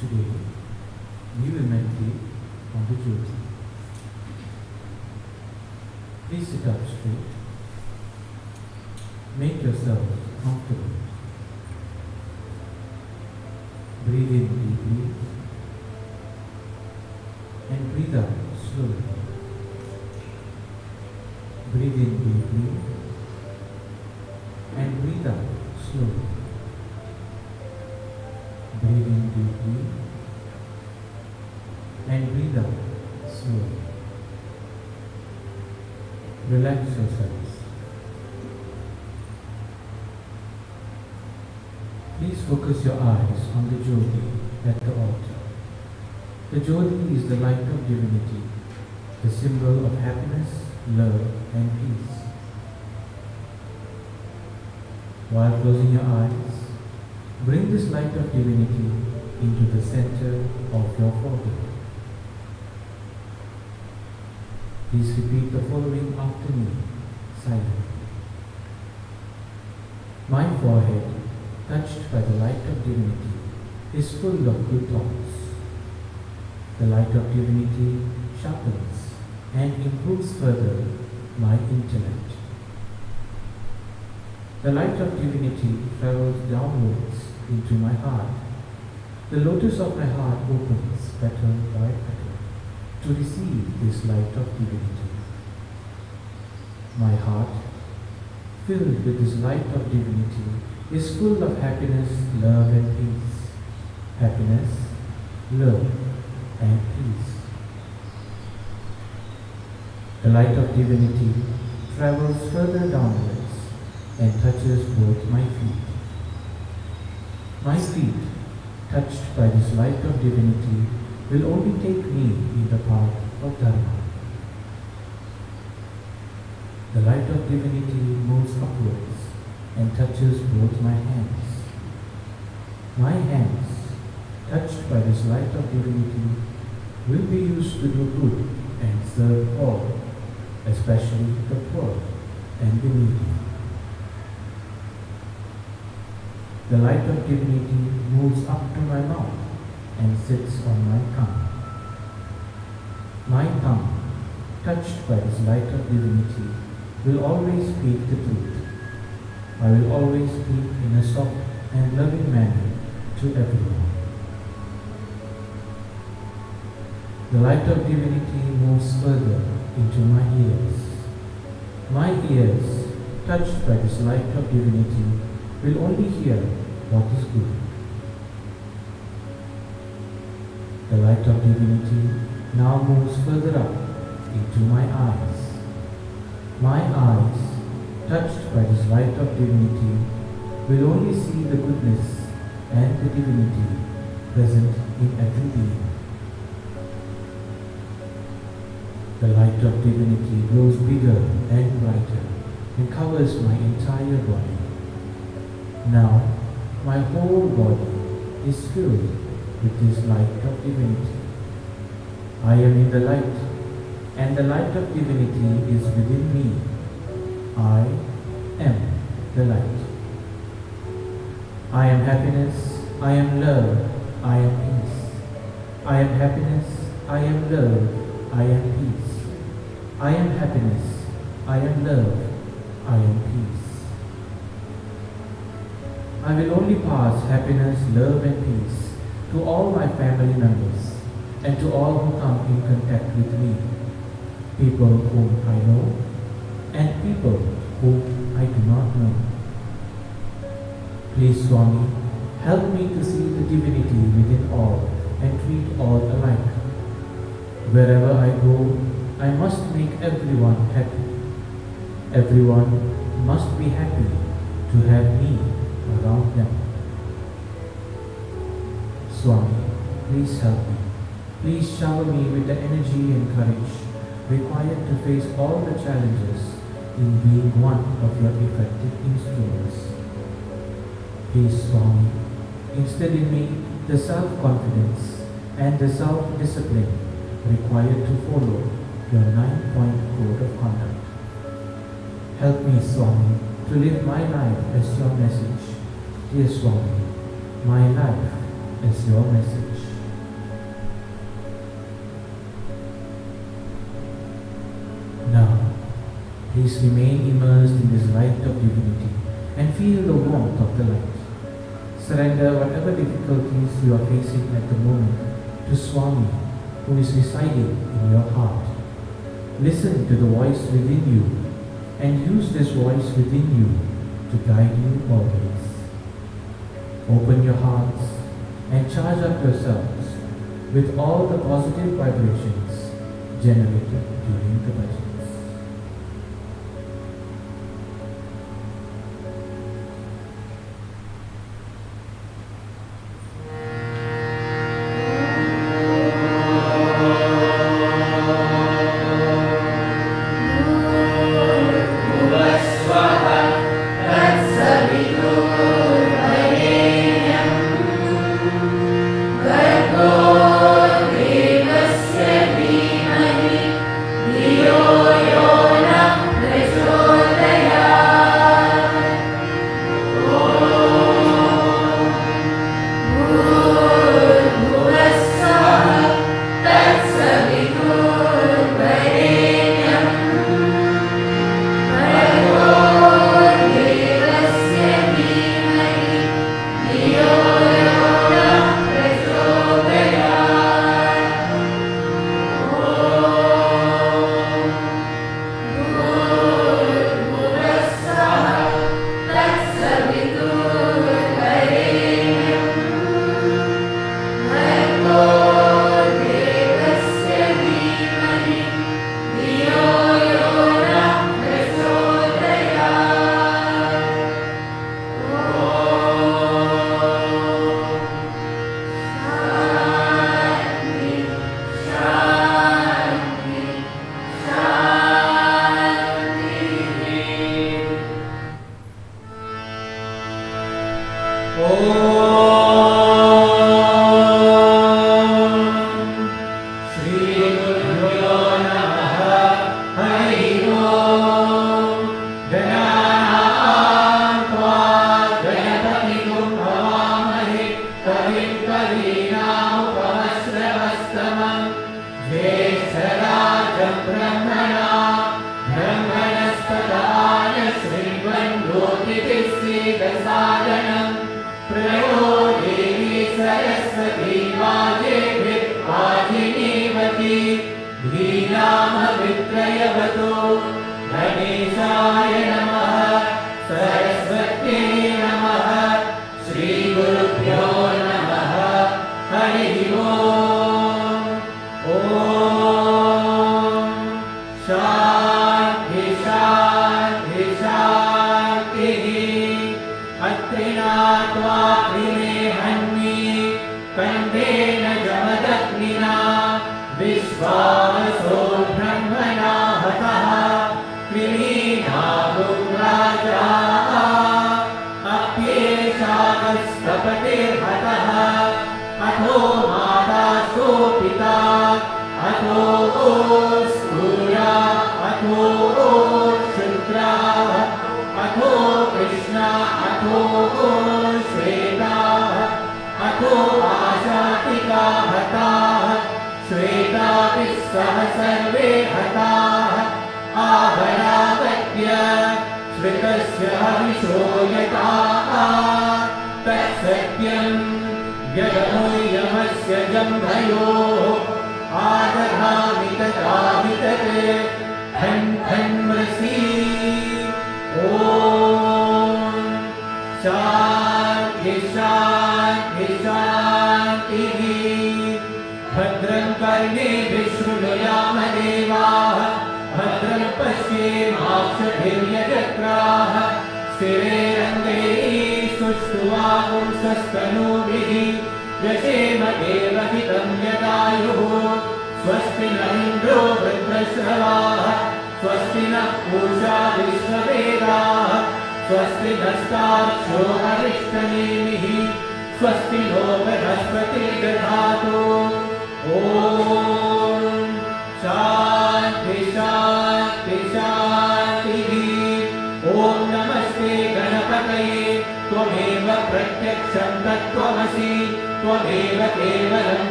Today, we will meditate on the Jyoti. Please sit up straight. Make yourself comfortable. Breathe in deeply and breathe out slowly. Breathe in deeply and breathe out slowly. Breathe in deeply and breathe out slowly. Relax yourselves. Please focus your eyes on the Jyoti at the altar. The Jyoti is the light of divinity, the symbol of happiness, love and peace. While closing your eyes, bring this light of divinity into the center of your forehead. Please repeat the following after me, silently. My forehead, touched by the light of divinity, is full of good thoughts. The light of divinity sharpens and improves further my intellect. The light of divinity travels downwards into my heart. The lotus of my heart opens petal by petal to receive this light of divinity. My heart, filled with this light of divinity, is full of happiness, love and peace. Happiness, love and peace. The light of divinity travels further downwards and touches both my feet. My feet, touched by this light of divinity, will only take me in the path of Dharma. The light of divinity moves upwards and touches both my hands. My hands, touched by this light of divinity, will be used to do good and serve all, especially the poor and the needy. The light of divinity moves up to my mouth and sits on my tongue. My tongue, touched by this light of divinity, will always speak the truth. I will always speak in a soft and loving manner to everyone. The light of divinity moves further into my ears. My ears, touched by this light of divinity, will only hear what is good. The light of divinity now moves further up into my eyes. My eyes, touched by this light of divinity, will only see the goodness and the divinity present in every being. The light of divinity grows bigger and brighter and covers my entire body. Now, my whole body is filled with this light of divinity. I am in the light, and the light of divinity is within me. I am the light. I am happiness, I am love, I am peace. I am happiness, I am love, I am peace. I am happiness, I am love, I am peace. I will only pass happiness, love and peace to all my family members and to all who come in contact with me, people whom I know and people whom I do not know. Please, Swami, help me to see the divinity within all and treat all alike. Wherever I go, I must make everyone happy. Everyone must be happy to have me around them. Swami, please help me. Please shower me with the energy and courage required to face all the challenges in being one of your effective instruments. Please, Swami, instill in me the self-confidence and the self-discipline required to follow your 9-point code of conduct. Help me, Swami, to live my life as your message. Dear Swami, my life is your message. Please remain immersed in this light of divinity and feel the warmth of the light. Surrender whatever difficulties you are facing at the moment to Swami, who is residing in your heart. Listen to the voice within you and use this voice within you to guide you always. Open your hearts and charge up yourselves with all the positive vibrations generated during the bhajans.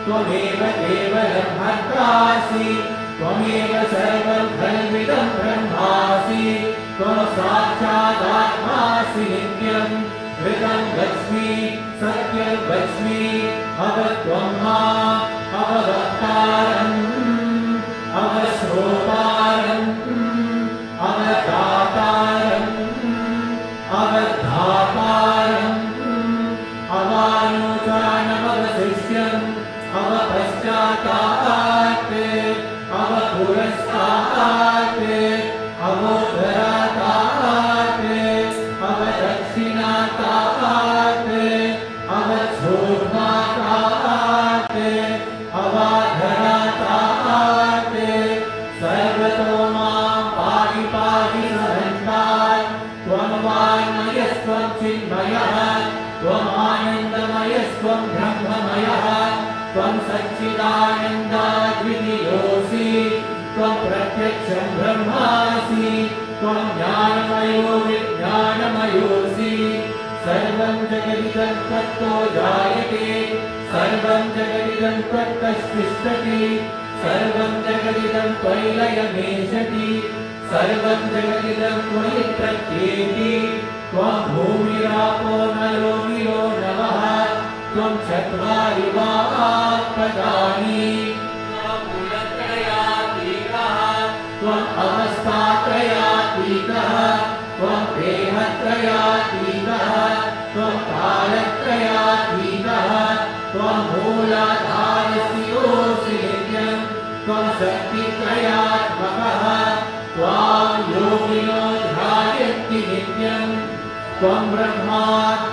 त्वमेव केवलं हर्तासि त्वमेव सर्वं खल्विदं ब्रह्मासि त्वं साक्षादात्मासि नित्यं ऋतं वच्मि सत्यं वच्मि अवत्वं माम् अववक्तारम् अवश्रोतारम् अवदातारम् अवधातारम् अवानुचानमवशिष्यम् अवपश्चातात् अवपुरस्तात् अवोदरातात् अवदक्षिणातात् अवच्छोद्धातात् अवाधरातात् सर्वतो मां पाहि पाहि सहन्तात् त्वं वाङ्मयस्त्वं चिन्मयः त्वमानन्दमयस्त्वं ब्रह्ममयः त्वं सच्चिदानन्दाद्वितीयोऽसि त्वं प्रत्यक्षं ब्रह्मासि त्वं ज्ञानमयो विज्ञानमयोऽसि सर्वं जगदिदं त्वत्तो जायते सर्वं जगदिदं त्वत्तस्तिष्ठति सर्वं जगदिदं त्वयि लयमेषति सर्वं जगदिदं त्वयि प्रत्येति त्वं भूमिरापो नलो गिरो नवः त्वं चत्वारि वाक्पदानि त्वं गुणत्रयातीतः त्वम् अवस्थात्रयातीतः त्वं देहत्रयातीतः त्वं कालत्रयातीतः त्वं मूलाधारस्योऽसि नित्यं त्वं शक्तित्रयात्मकः त्वां योगिनो ध्यायन्ति नित्यम् त्वं ब्रह्मा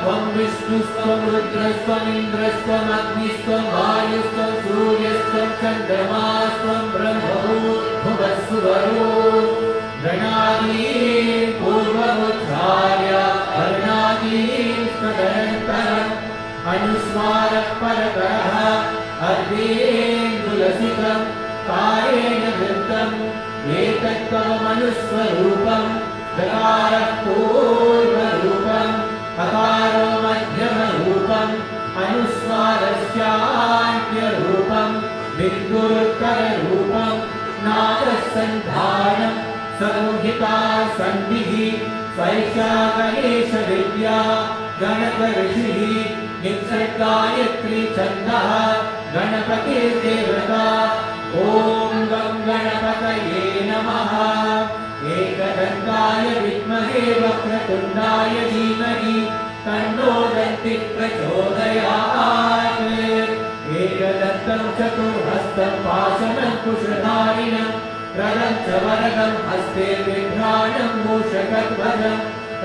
त्वं विष्णुस्त्वं रुद्रस्त्वमिन्द्रस्त्वम् अग्निस्त्वं वायुस्त्वं सूर्यस्त्वं चन्द्रमास्त्वं ब्रह्मभूर्भुवस्सुवरो गणादीन् पूर्वमुद्धार्य वर्णादीन् तदनन्तरम् अनुस्मारः परतरः अर्धेन्दुलसितं कायेन वृत्तम् एतत्त्वमनुस्वरूपम् दकारः पूर्वरूपम् अकारो मध्यमरूपम् अनुस्वारस्यान्त्यरूपम् बिन्दुरुत्तररूपम् नादसन्धानम् संहिता सन्धिः सैषा गणेशविद्या गणकऋषिः नित्सर्गायत्री छन्दः गणपतिर्देवता ॐ गं गणपतये नमः एकदन्ताय विद्महे वक्रतुण्डाय धीमहि तन्नो दन्तिः प्रचोदयात् एकदन्तं चतुर्हस्तं पाशमङ्कुशधारिणं रदं च वरदं हस्ते बिभ्राणं मूषकध्वजं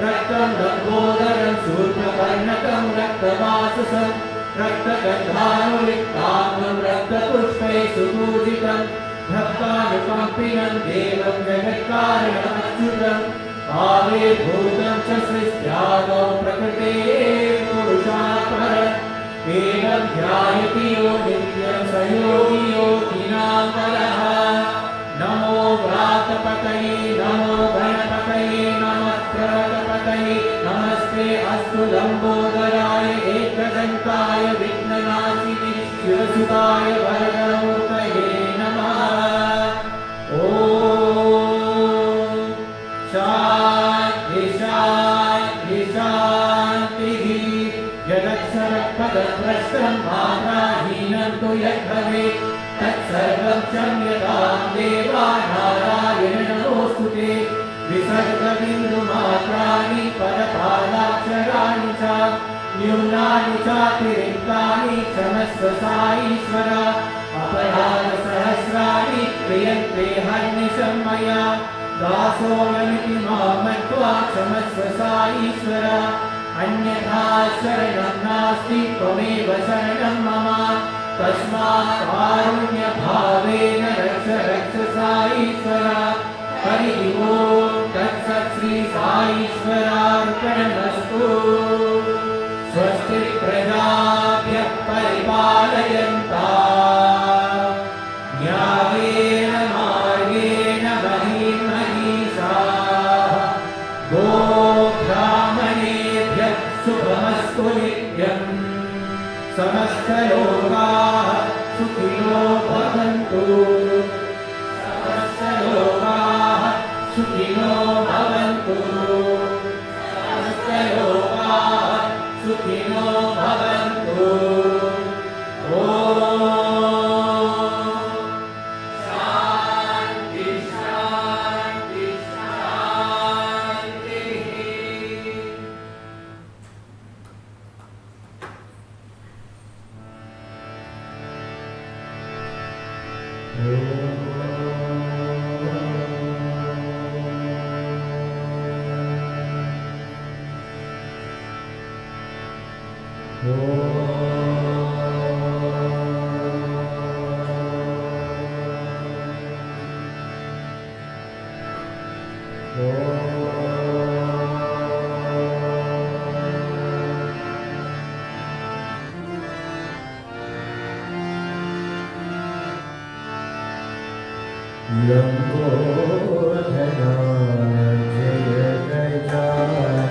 रक्तं लम्बोदरं शूर्पकर्णकं रक्तवाससं रक्तगन्धानुलिप्ताङ्गं रक्तपुष्पैः सुपूजितं भक्तानुकम्पिनं देवं जगत्कारणमच्युतं आविर्भूतं च सृष्ट्यादौ प्रकृतेः पुरुषात् परम् एवं ध्यायति यो नित्यं स योगी योगिनां परः नमो व्रातपतये नमो गणपतये नमः प्रगतपतये नमस्ते अस्तु लम्बोदराय एकदन्ताय विघ्ननाशिने शिवसुताय वरदमूर्तये नमः ॐ शान्ति शान्ति शान्तिः यदक्षरपदभ्रष्टं मात्राहीनं तु यद्भवेत् तत्सर्वं क्षम्यतां देवा नारायण नमोऽस्तु ते विसर्गबिन्दुमात्राणि पदपादाक्षराणि च न्यूनानि चातिरिक्तानि क्षमस्व साईश्वर अपराधसहस्राणि क्रियन्ते हर्निशं मया दासोऽयमिति मां मत्वा क्षमस्व साईश्वर अन्यथा शरणं नास्ति त्वमेव शरणं मम तस्मात् कारुण्यभावेन रक्ष रक्ष साईश्वर हरिः ओम् तत्सत् श्री साईश्वरार्पणमस्तु स्वस्ति प्रजाभ्यः परिपालयन्ताम् न्यायेन मार्गेण महीं महीषाः गोब्राह्मणेभ्यः शुभमस्तु नित्यम् समस्तलोकाः भवन्तु समस्तलोकाः सुखिनो भवन्तु समस्तलोकाः सुखिनो भवन्तु ॐ शान्ति शान्ति लंबोदरा जय Gajanana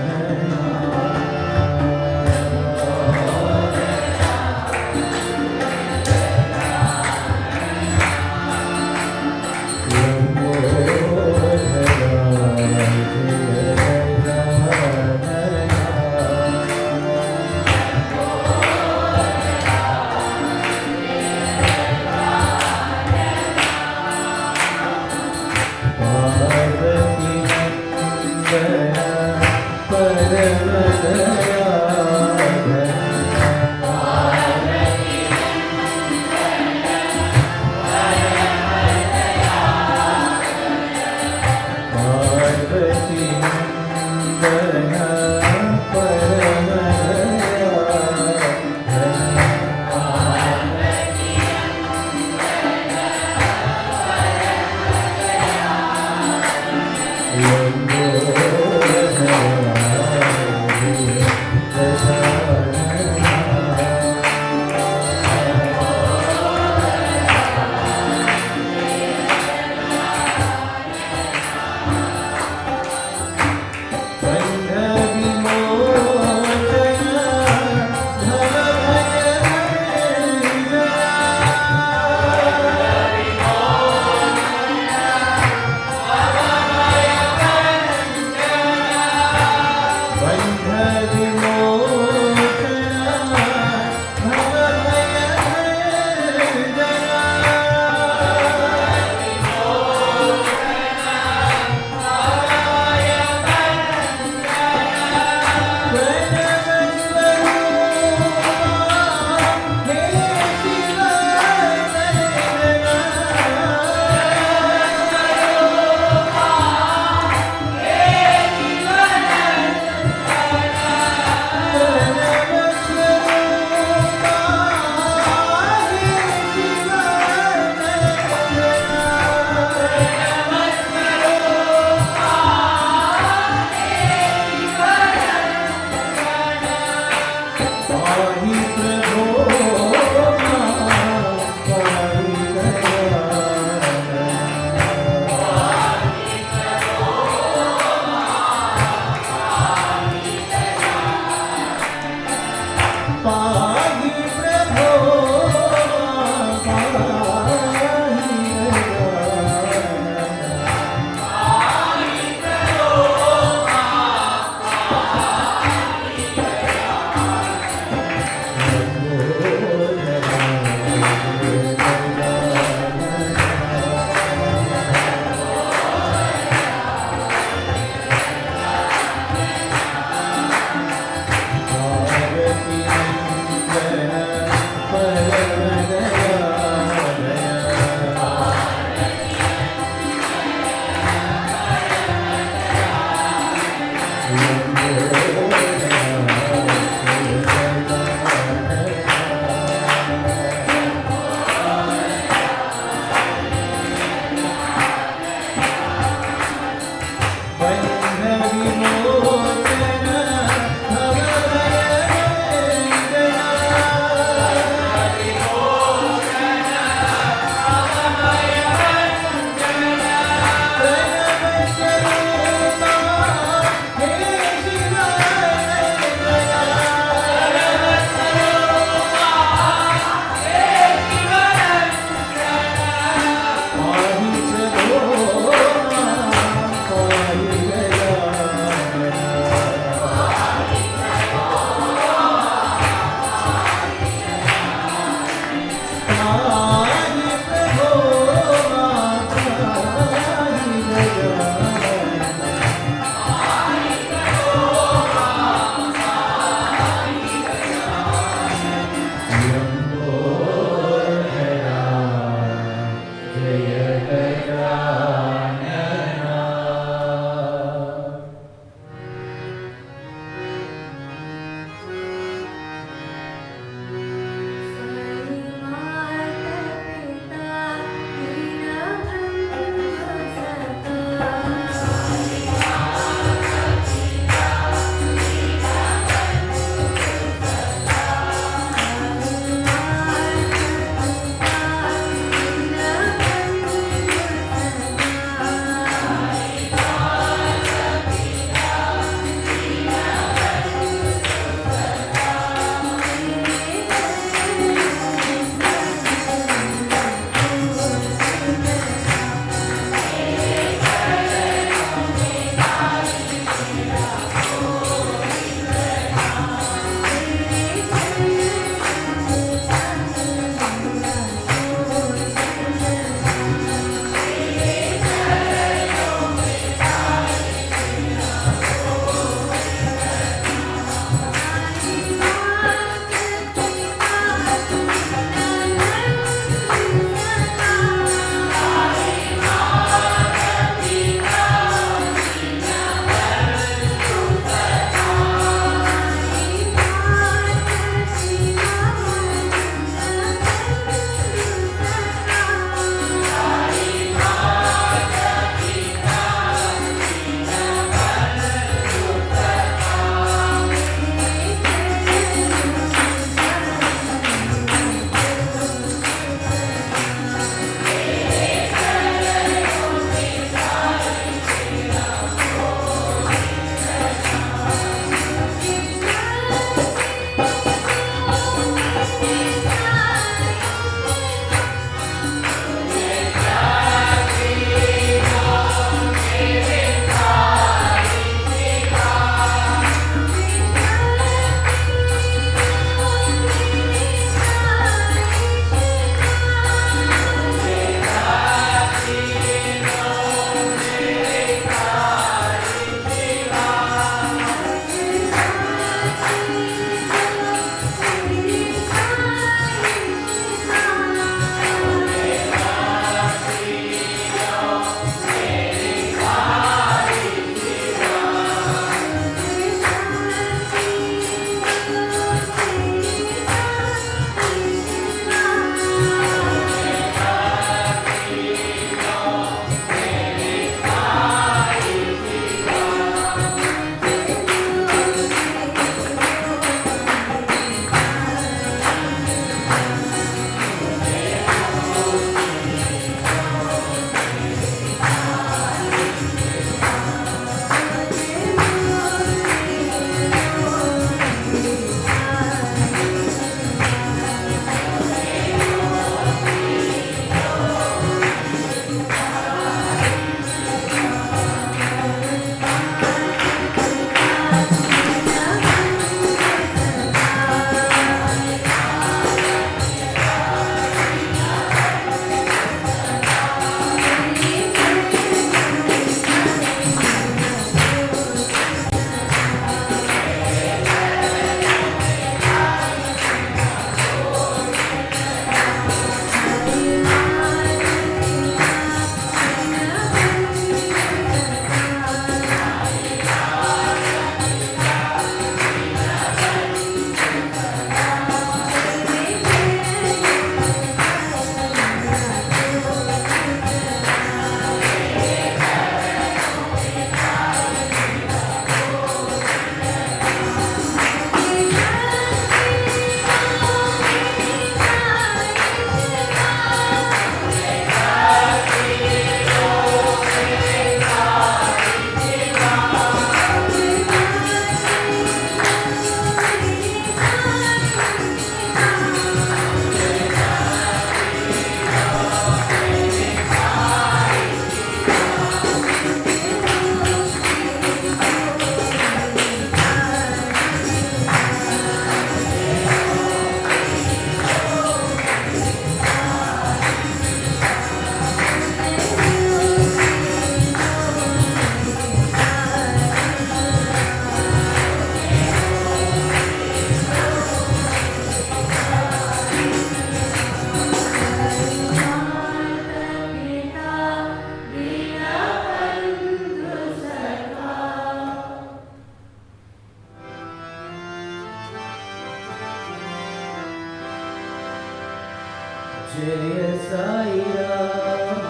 Jaya Sai Ram,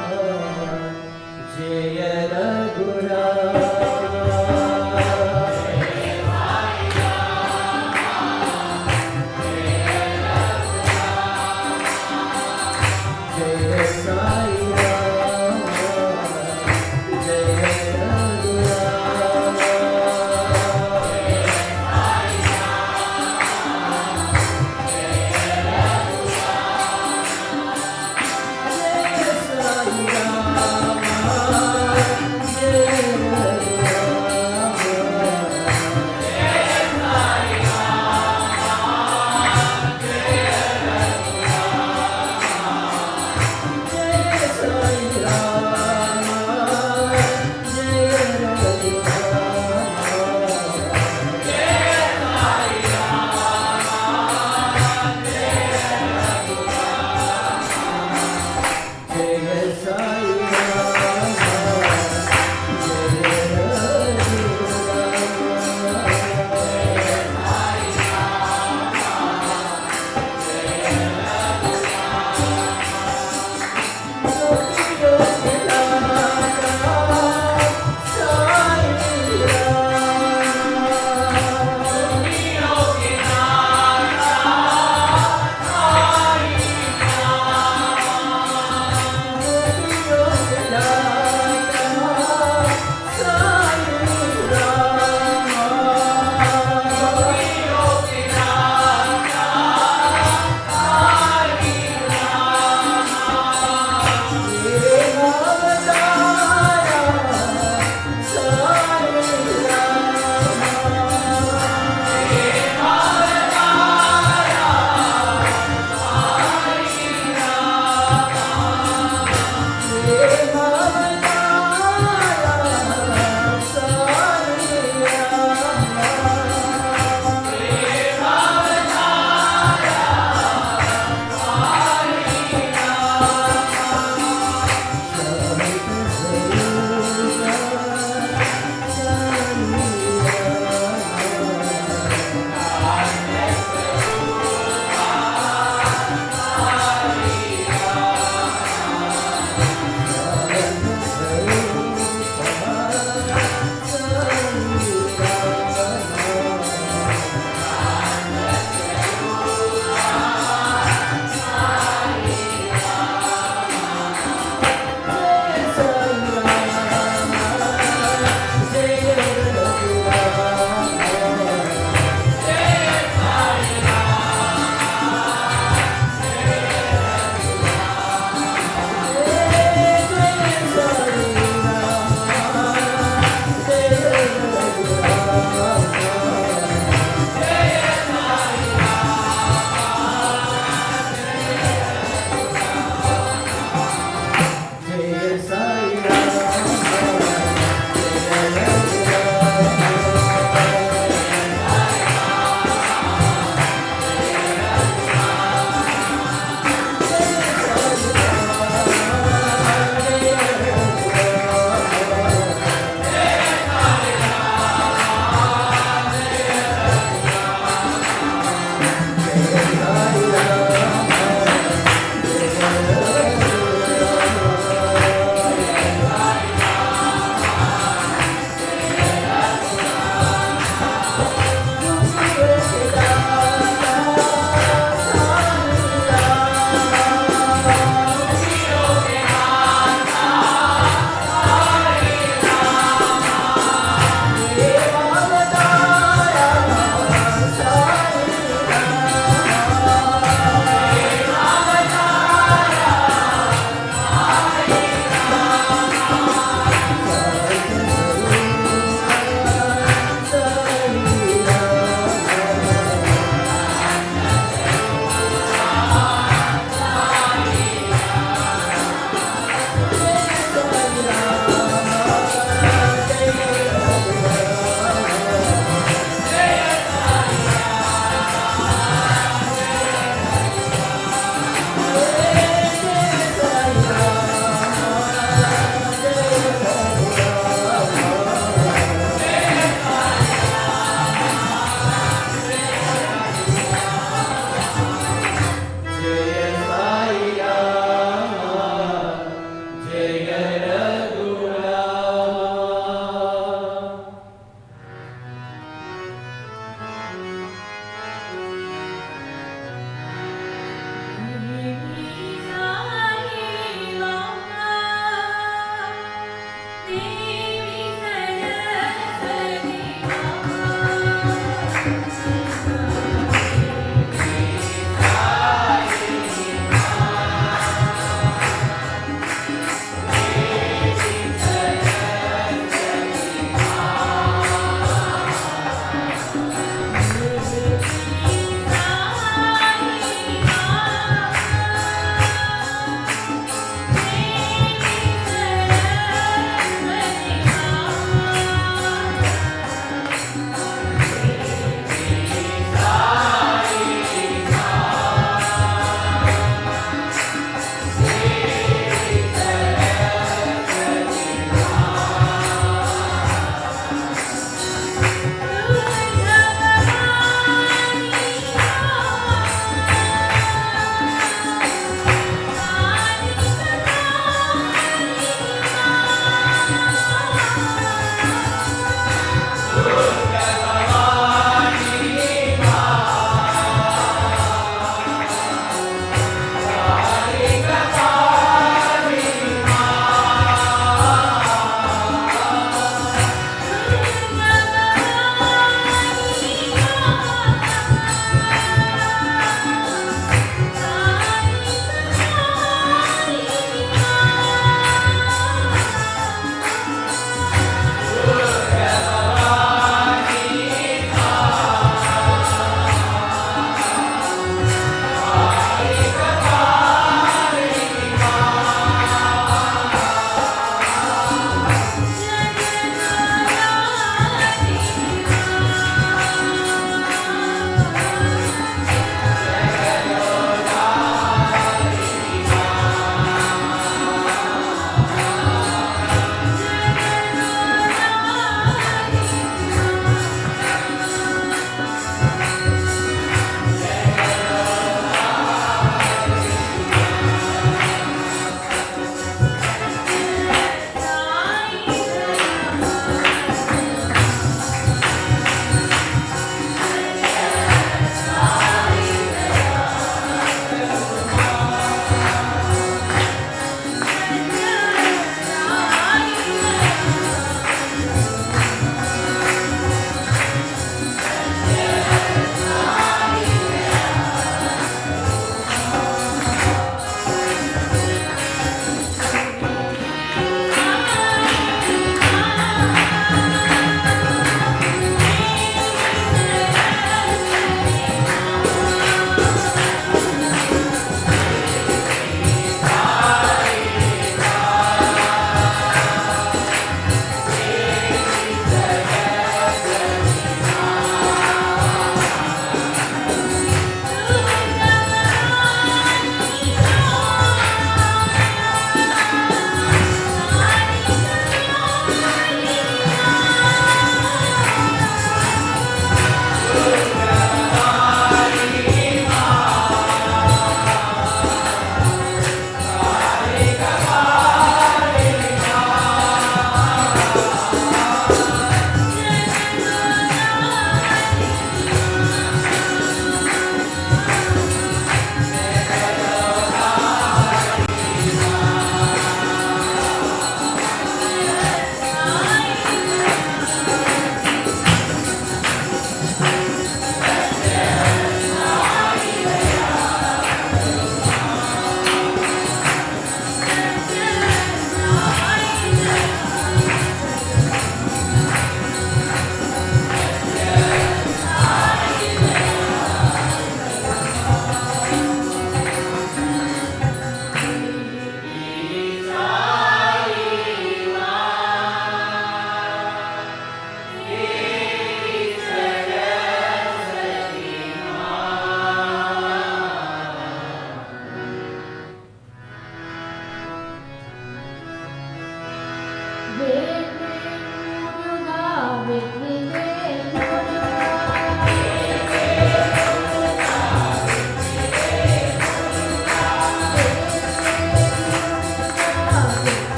Jaya Raghuram.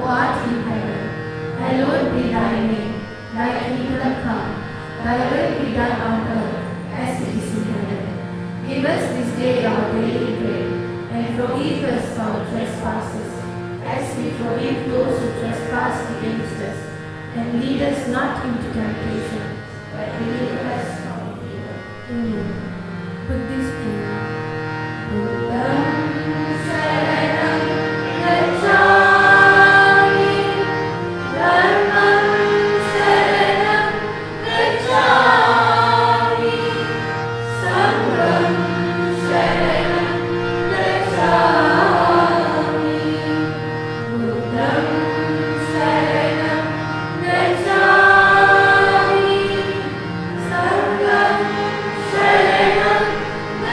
art in heaven, hallowed be thy name. Thy kingdom come, thy will be done on earth as it is in heaven. Give us this day our daily bread, and forgive us our trespasses, as we forgive those who trespass against us. And lead us not into temptation, but deliver us from evil. Amen. Put this prayer. Buddham Sharanam Gacchami, Dhammam Sharanam Gacchami, Sangham Sharanam Gacchami, Buddham Sharanam Gacchami, Sangham Sharanam Gacchami.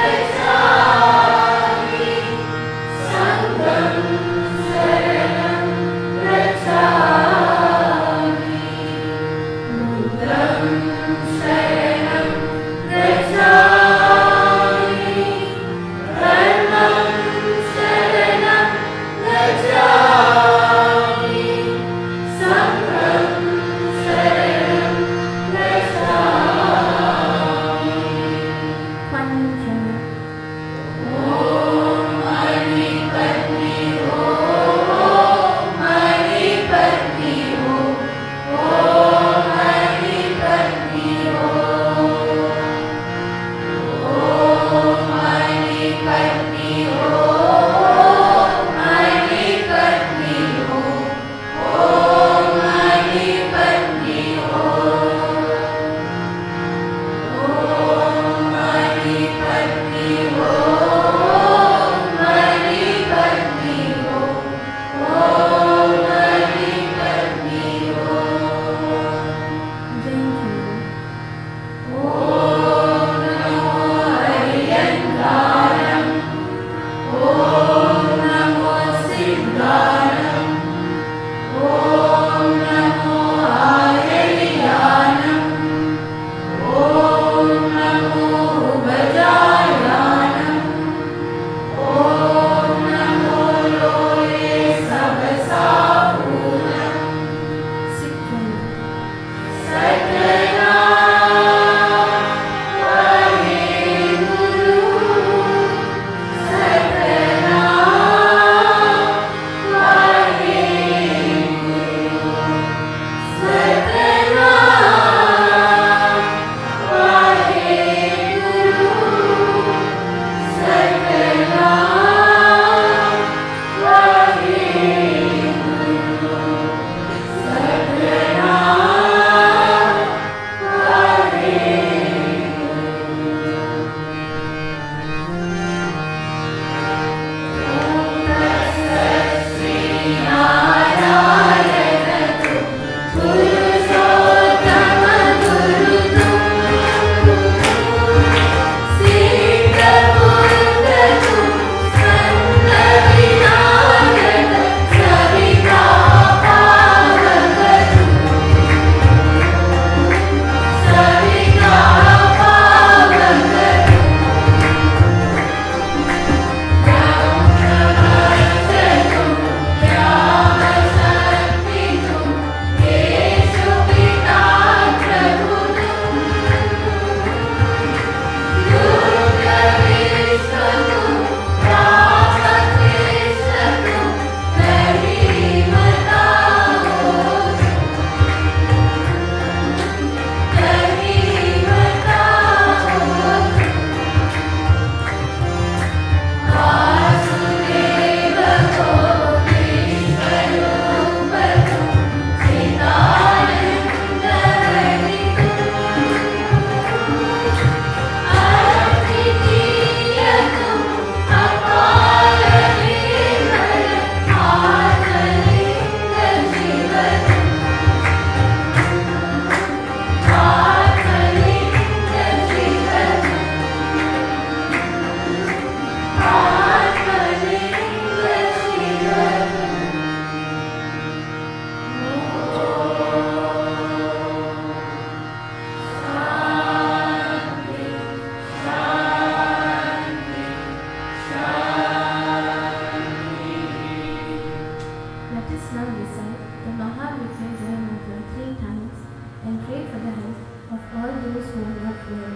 us now recite the Mahavrityunjaya mantra 3 times and pray for the health of all those who are not well,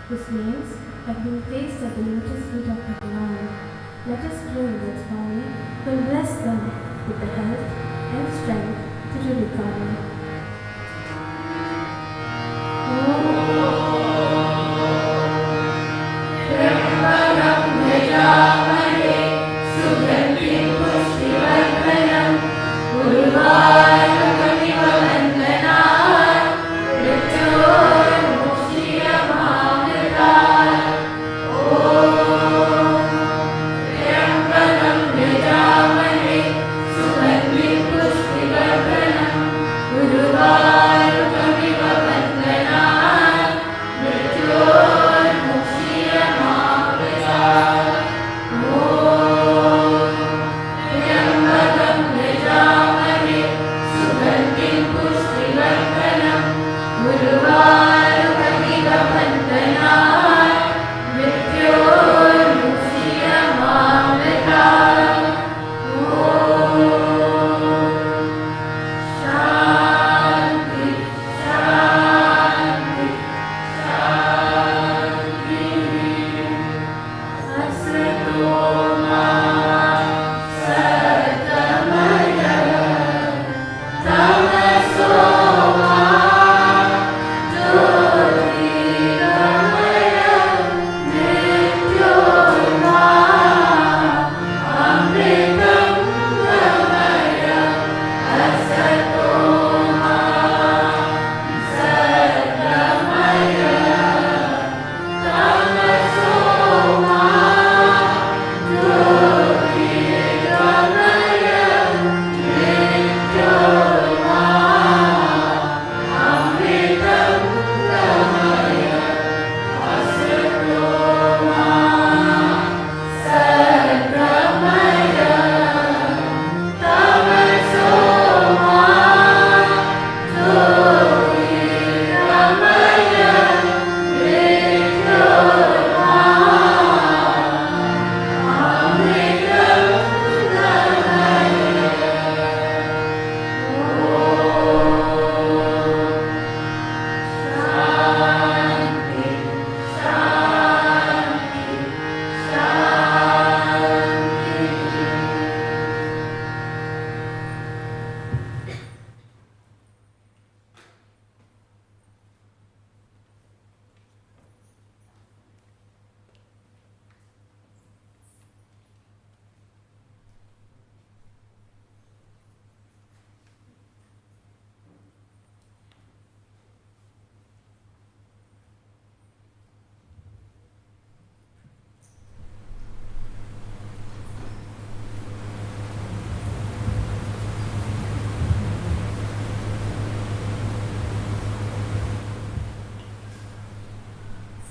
whose names have been placed at the lotus feet of Bhagavan. Let us pray that Swami will bless them with the health and strength to recover.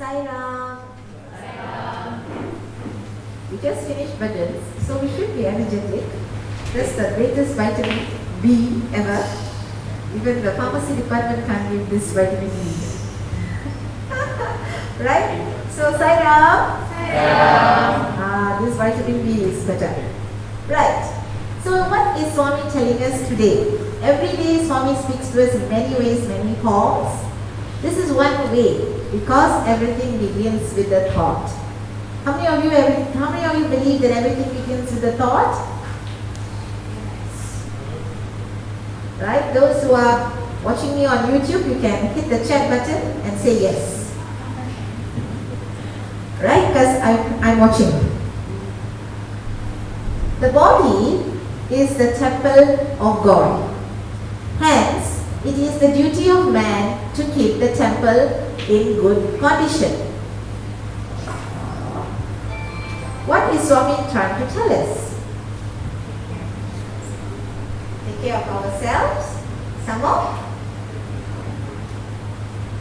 Sai Ram. We just finished Bhajans, so we should be energetic. That's the greatest vitamin B ever. Even the pharmacy department can't give this vitamin B. Right? So Sai Ram. This vitamin B is better. Right. So what is Swami telling us today? Every day Swami speaks to us in many ways, many forms. This is one way, because everything begins with a thought. How many of you believe that everything begins with a thought? Right? Those who are watching me on YouTube, you can hit the chat button and say yes. Right? Because I'm watching. The body is the temple of God. Hence, it is the duty of man to keep the temple in good condition. What is Swami trying to tell us? Take care of ourselves. Some more?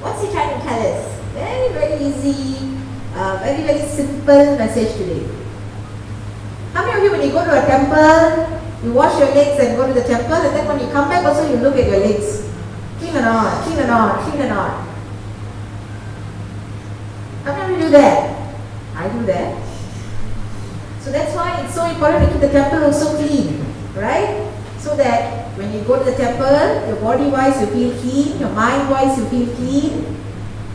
What's he trying to tell us? Very, very easy, very, very simple message today. How many of you, when you go to a temple, you wash your legs and go to the temple, and then when you come back also you look at your legs? Clean or not, clean or not, clean or not? How many of you do that? I do that. So that's why it's so important to keep the temple also clean, right? So that when you go to the temple, your body-wise you feel clean, your mind-wise you feel clean,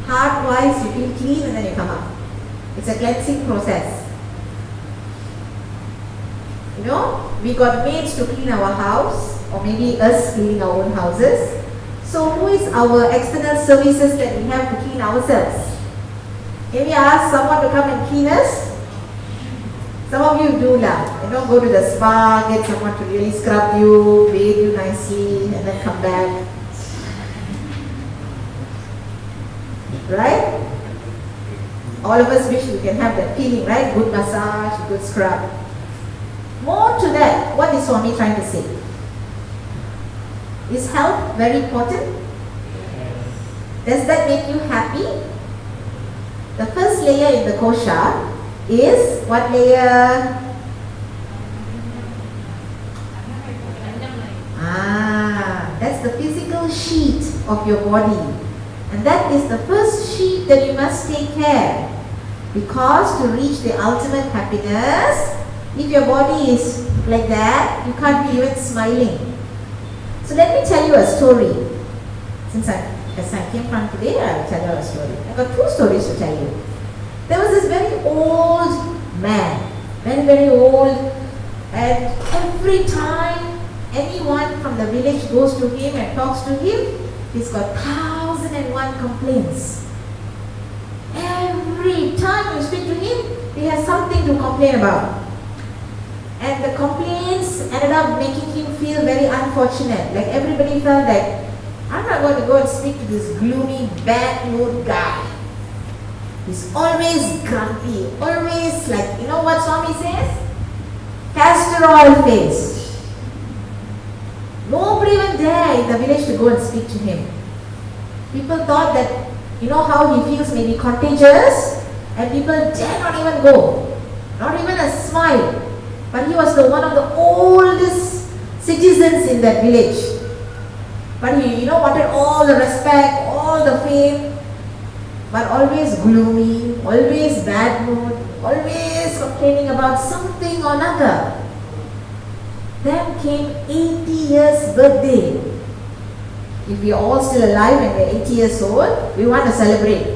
heart-wise you feel clean, and then you come up. It's a cleansing process. You know, we got maids to clean our house, or maybe us cleaning our own houses. So who is our external services that we have to clean ourselves? Can we ask someone to come and clean us? Some of you do lah. You know, go to the spa, get someone to really scrub you, bathe you nicely, and then come back. Right? All of us wish we can have that feeling, right? Good massage, good scrub. More to that, what is Swami trying to say? Is health very important? Does that make you happy? The first layer in the kosha is what layer? That's the physical sheet of your body. And that is the first sheet that you must take care. Because to reach the ultimate happiness, if your body is like that, you can't be even smiling. So let me tell you a story. As I came from today, I will tell you a story. I've got 2 stories to tell you. There was this very old man, very old, and every time anyone from the village goes to him and talks to him, he's got 1,001 complaints. Every time you speak to him, he has something to complain about. And the complaints ended up making him feel very unfortunate. Like everybody felt like, I'm not going to go and speak to this gloomy, bad mood guy. He's always grumpy, always like, you know what Swami says? Castor oil face. Nobody even dare in the village to go and speak to him. People thought that, you know how he feels may be contagious, and people dare not even go. Not even a smile. But he was one of the oldest citizens in that village. But he, wanted all the respect, all the fame, but always gloomy, always bad mood, always complaining about something or another. Then came 80 years birthday. If we are all still alive and we are 80 years old, we want to celebrate.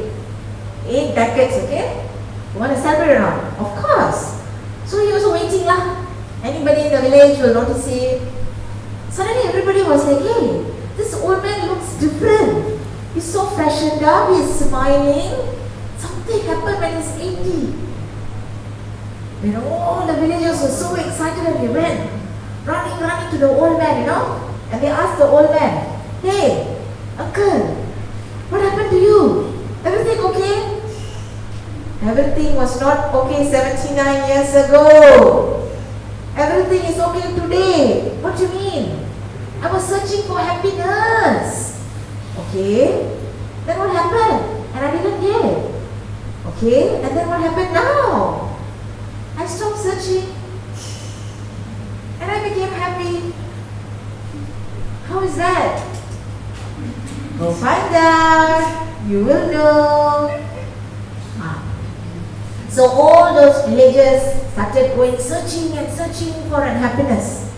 8 decades, okay? We want to celebrate or not? Of course. So he was waiting lah. Anybody in the village will notice it. Suddenly everybody was like, hey, this old man looks different. He's so freshened up, he's smiling. Something happened when he's 80. All the villagers were so excited and they went running to the old man, and they asked the old man, hey, uncle, what happened to you? Everything okay? Everything was not okay 79 years ago. Everything is okay today. What do you mean? I was searching for happiness. Okay. Then what happened? And I didn't get it. Okay. And then what happened now? I stopped searching. And I became happy. How is that? Go find out. You will know. So all those villagers started going searching and searching for happiness.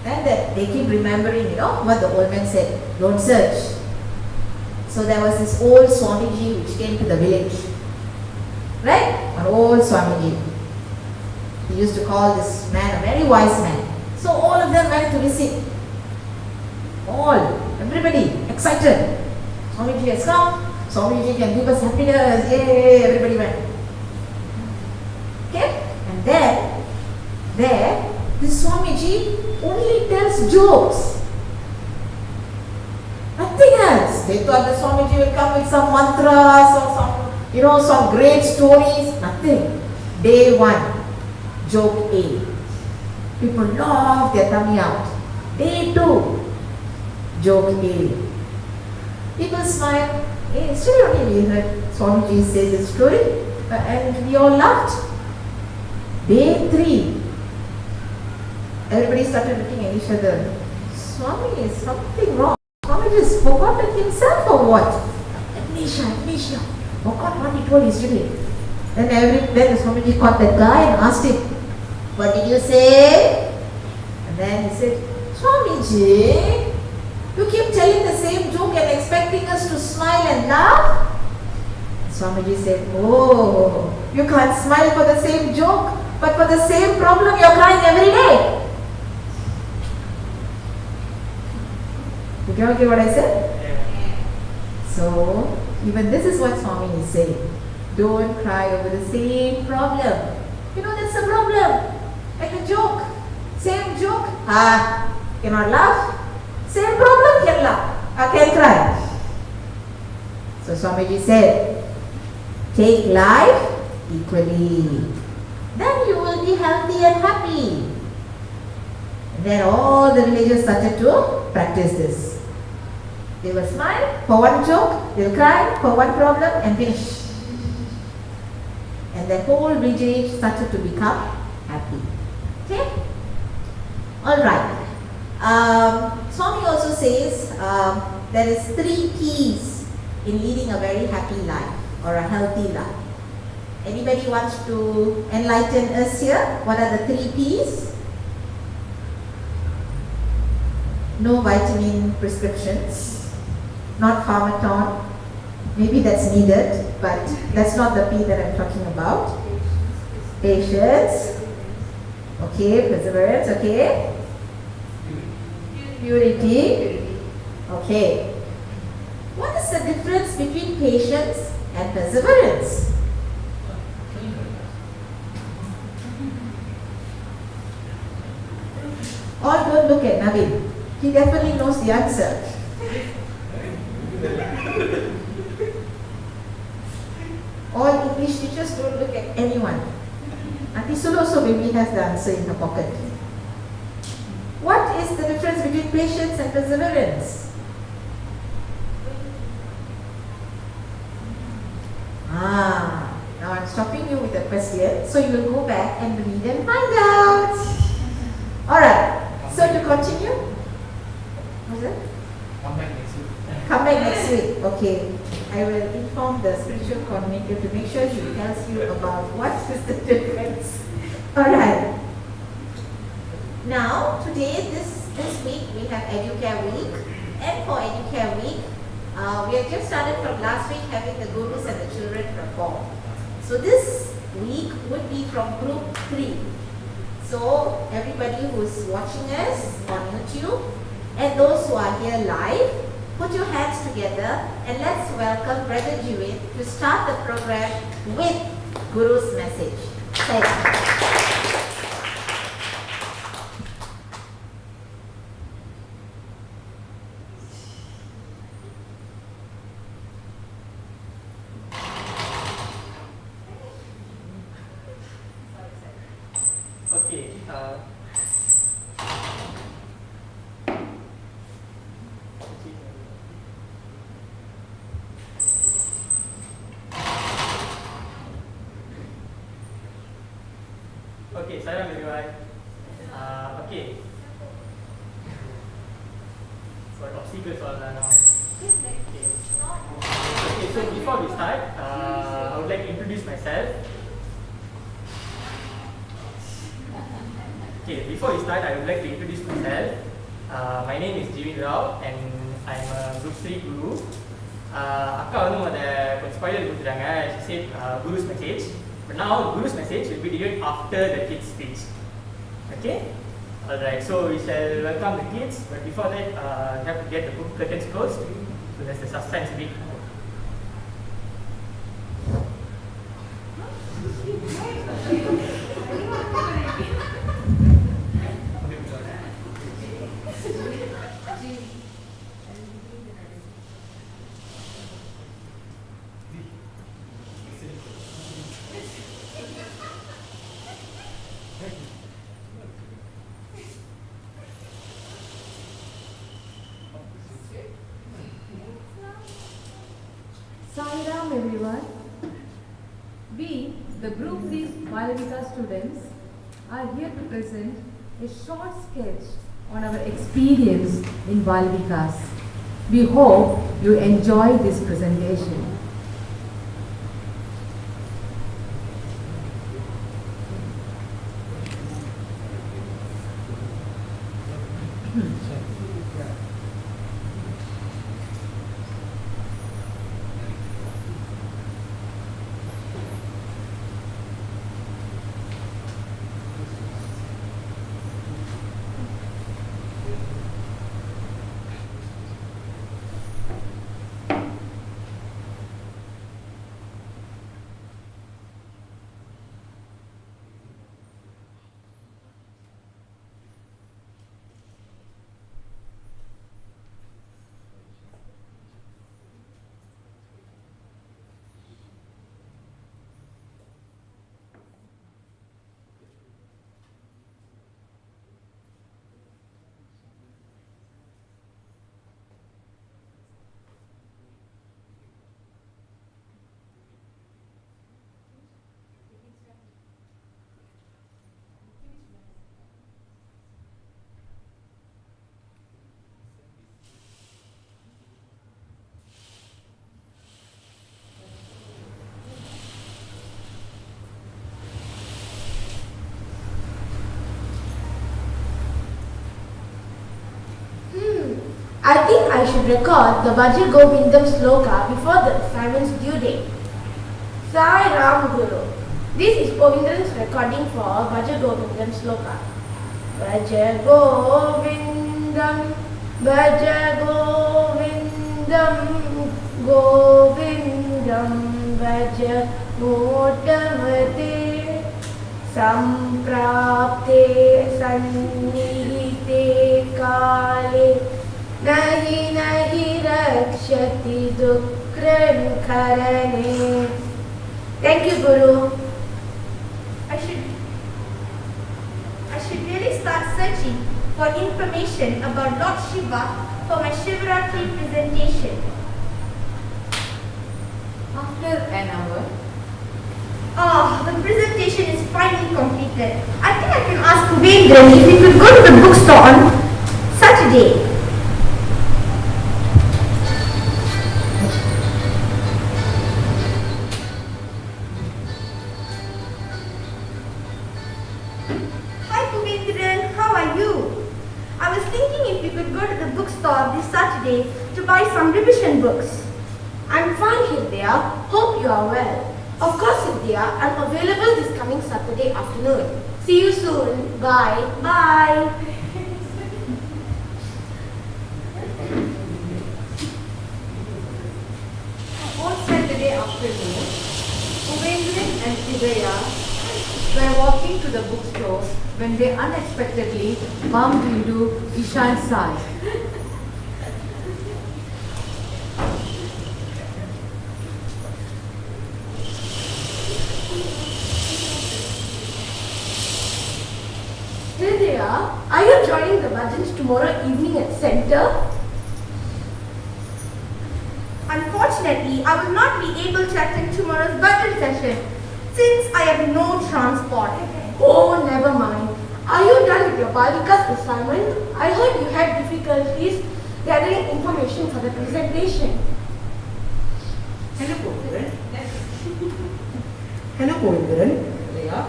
Then they keep remembering, what the old man said. Don't search. So there was this old Swamiji which came to the village. Right? An old Swamiji. He used to call this man a very wise man. So all of them went to visit. Everybody excited. Swamiji has come. Swamiji can give us happiness. Yay! Everybody went. Okay? And then, this Swamiji only tells jokes. Nothing else. They thought the Swamiji will come with some mantras or some great stories. Nothing. Day 1, joke A. People laugh their tummy out. Day 2, joke A. People smile. Yesterday only we heard Swamiji say this story and we all laughed. Day 3, everybody started looking at each other. Swami, is something wrong? Swamiji has forgotten himself or what? Amnesia. Forgot what he told yesterday. Then the Swamiji caught that guy and asked him, what did you say? And then he said, Swamiji, you keep telling the same joke and expecting us to smile and laugh? Swamiji said, oh, you can't smile for the same joke, but for the same problem you're crying every day. You get what I said? Yeah. So, even this is what Swami is saying. Don't cry over the same problem. You know, that's a problem. Like a joke. Same joke. Cannot laugh. Same problem, can laugh. Can cry. So Swamiji said, take life equally. Then you will be healthy and happy. And then all the villagers started to practice this. They will smile for one joke, they will cry for one problem and finish. And the whole village started to become happy. Okay? Alright. Swami also says there is 3 P's in leading a very happy life or a healthy life. Anybody wants to enlighten us here? What are the 3 P's? No vitamin prescriptions, not pharmaton. Maybe that's needed, but that's not the P that I'm talking about. Patience. Okay, perseverance, okay. Purity. Okay. What is the difference between patience and perseverance? All don't look at Navin. He definitely knows the answer. All English teachers don't look at anyone. Auntie Sulu also maybe has the answer in her pocket. What is the difference between patience and perseverance? Now I'm stopping you with a question, so you will go back and read and find out. Alright, so to continue. What's that? Come back next week. Come back next week. Okay. I will inform the spiritual coordinator to make sure he tells you about what is the difference. Alright. Now, today, this week, we have Educare Week. And for Educare Week, we have just started from last week having the gurus and the children perform. So this week would be from group 3. So everybody who is watching us on YouTube and those who are here live, put your hands together and let's welcome Brother Jivin to start the program with Guru's message. Thank you. Okay. Okay, salam everyone. Okay. So obstacles all now. Okay, so before we start, I would like to introduce myself. Okay, before we start, I would like to introduce myself. My name is Jivin Rao and I'm a Group 3 Guru. Akka வந்து அத கொஞ்சம் spoiler கொடுத்துட்டாங்க. She said Guru's message. But now Guru's message will be delivered after the kids' speech. Okay? Alright, so we shall welcome the kids, but before that, we have to get the book curtains closed. So there's the suspense bit. Sairam everyone. We, the Group 3 Balavika students, are here to present a short sketch on our experience in Balavikas. We hope you enjoy this presentation. I think I should record the Bhaja Govindam sloka before the assignment's due date. Sai Ram Guru. This is Govindam's recording for Bhaja Govindam sloka. Bhaja Govindam, Bhaja Govindam, Govindam, Bhaja Motamate, Samprapte Sannihite Kale. Nahi nahi rakshati dukran karane. Thank you, Guru. I should really start searching for information about Lord Shiva for my Shivaratri presentation. After an hour, The presentation is finally completed. I think I can ask Vendran if he could go to the bookstore on Saturday. Hi Vendran, how are you? I was thinking if we could go to the bookstore this Saturday to buy some revision books. I'm fine, Hidya. Hope you are well. Of course, Hidya. I'm available this coming Saturday afternoon. See you soon. Bye. Bye. on Saturday afternoon, Uvendran and Hidaya were walking to the bookstore when they unexpectedly bumped into Ishan's side. Hidya, are you joining the Bhajans tomorrow evening at Center? Unfortunately, I will not be able to attend tomorrow's Bhajan session since I have no transport. Oh, never mind. Are you done with your Balika's assignment? I heard you had difficulties gathering information for the presentation. Hello, Govindran. Hello, Govindran. Leah,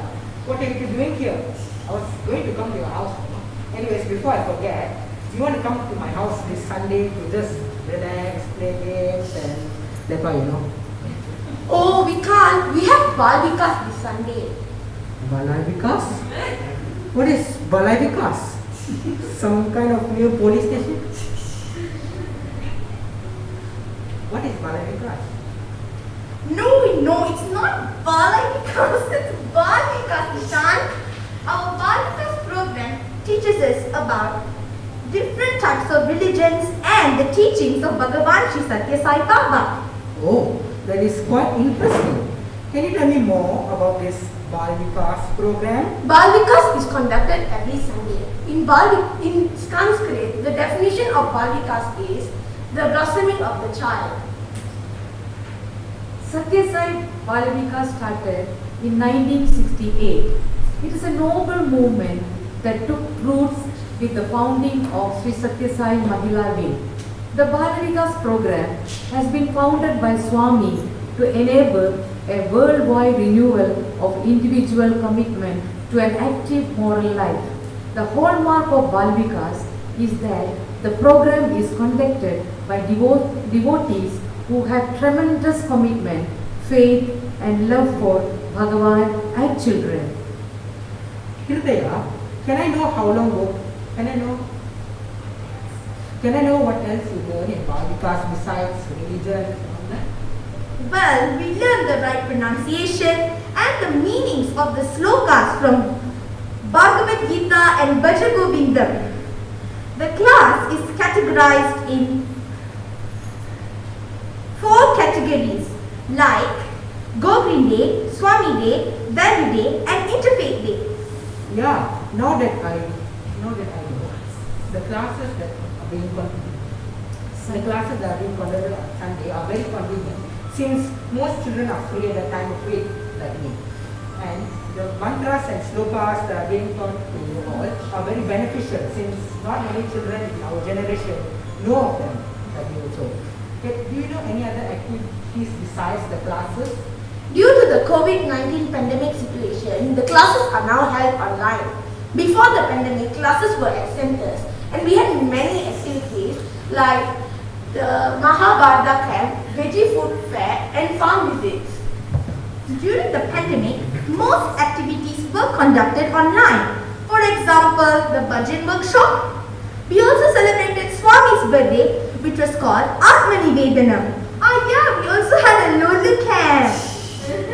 what are you doing here? I was going to come to your house. Anyways, before I forget, you want to come to my house this Sunday to just relax, play games and lepa. Oh, we can't. We have Balvikas this Sunday. Balai Vikas? What is Balai Vikas? Some kind of new police station? What is Balai Vikas? No, it's not Balvikas. It's Balvikas, Nishan. Our Balvikas program teaches us about different types of religions and the teachings of Bhagavan Sri Satya Sai Baba. Oh, that is quite interesting. Can you tell me more about this Balvikas program? Balvikas is conducted every Sunday. In Sanskrit, the definition of Balvikas is the blossoming of the child. Satya Sai Balavika started in 1968. It is a noble movement that took roots with the founding of Sri Satya Sai Mahila Wing. The Balavikas program has been founded by Swami to enable a worldwide renewal of individual commitment to an active moral life. The hallmark of Balavikas is that the program is conducted by devotees who have tremendous commitment, faith and love for Bhagavan and children. Hridaya, can I know how long work? Can I know what else you learn in Bhagavikas besides religion and all that? Well, we learn the right pronunciation and the meanings of the slokas from Bhagavad Gita and Bhaja Govindam. The class is categorized in 4 categories like Go Green Day, Swami Day, Value Day and Interfaith Day. Yeah, now that I know, the classes that are being conducted on Sunday are very convenient since most children are free at the time of faith like me. And the mantras and slokas that are being taught to you all are very beneficial since not many children in our generation know of them like you also. Do you know any other activities besides the classes? Due to the COVID-19 pandemic situation, the classes are now held online. Before the pandemic, classes were at centers and we had many activities like the Mahabharata camp, veggie food fair and farm visits. During the pandemic, most activities were conducted online. For example, the Bhajan workshop. We also celebrated Swami's birthday, which was called Atmani Vedanam. Yeah, we also had a Lolu camp.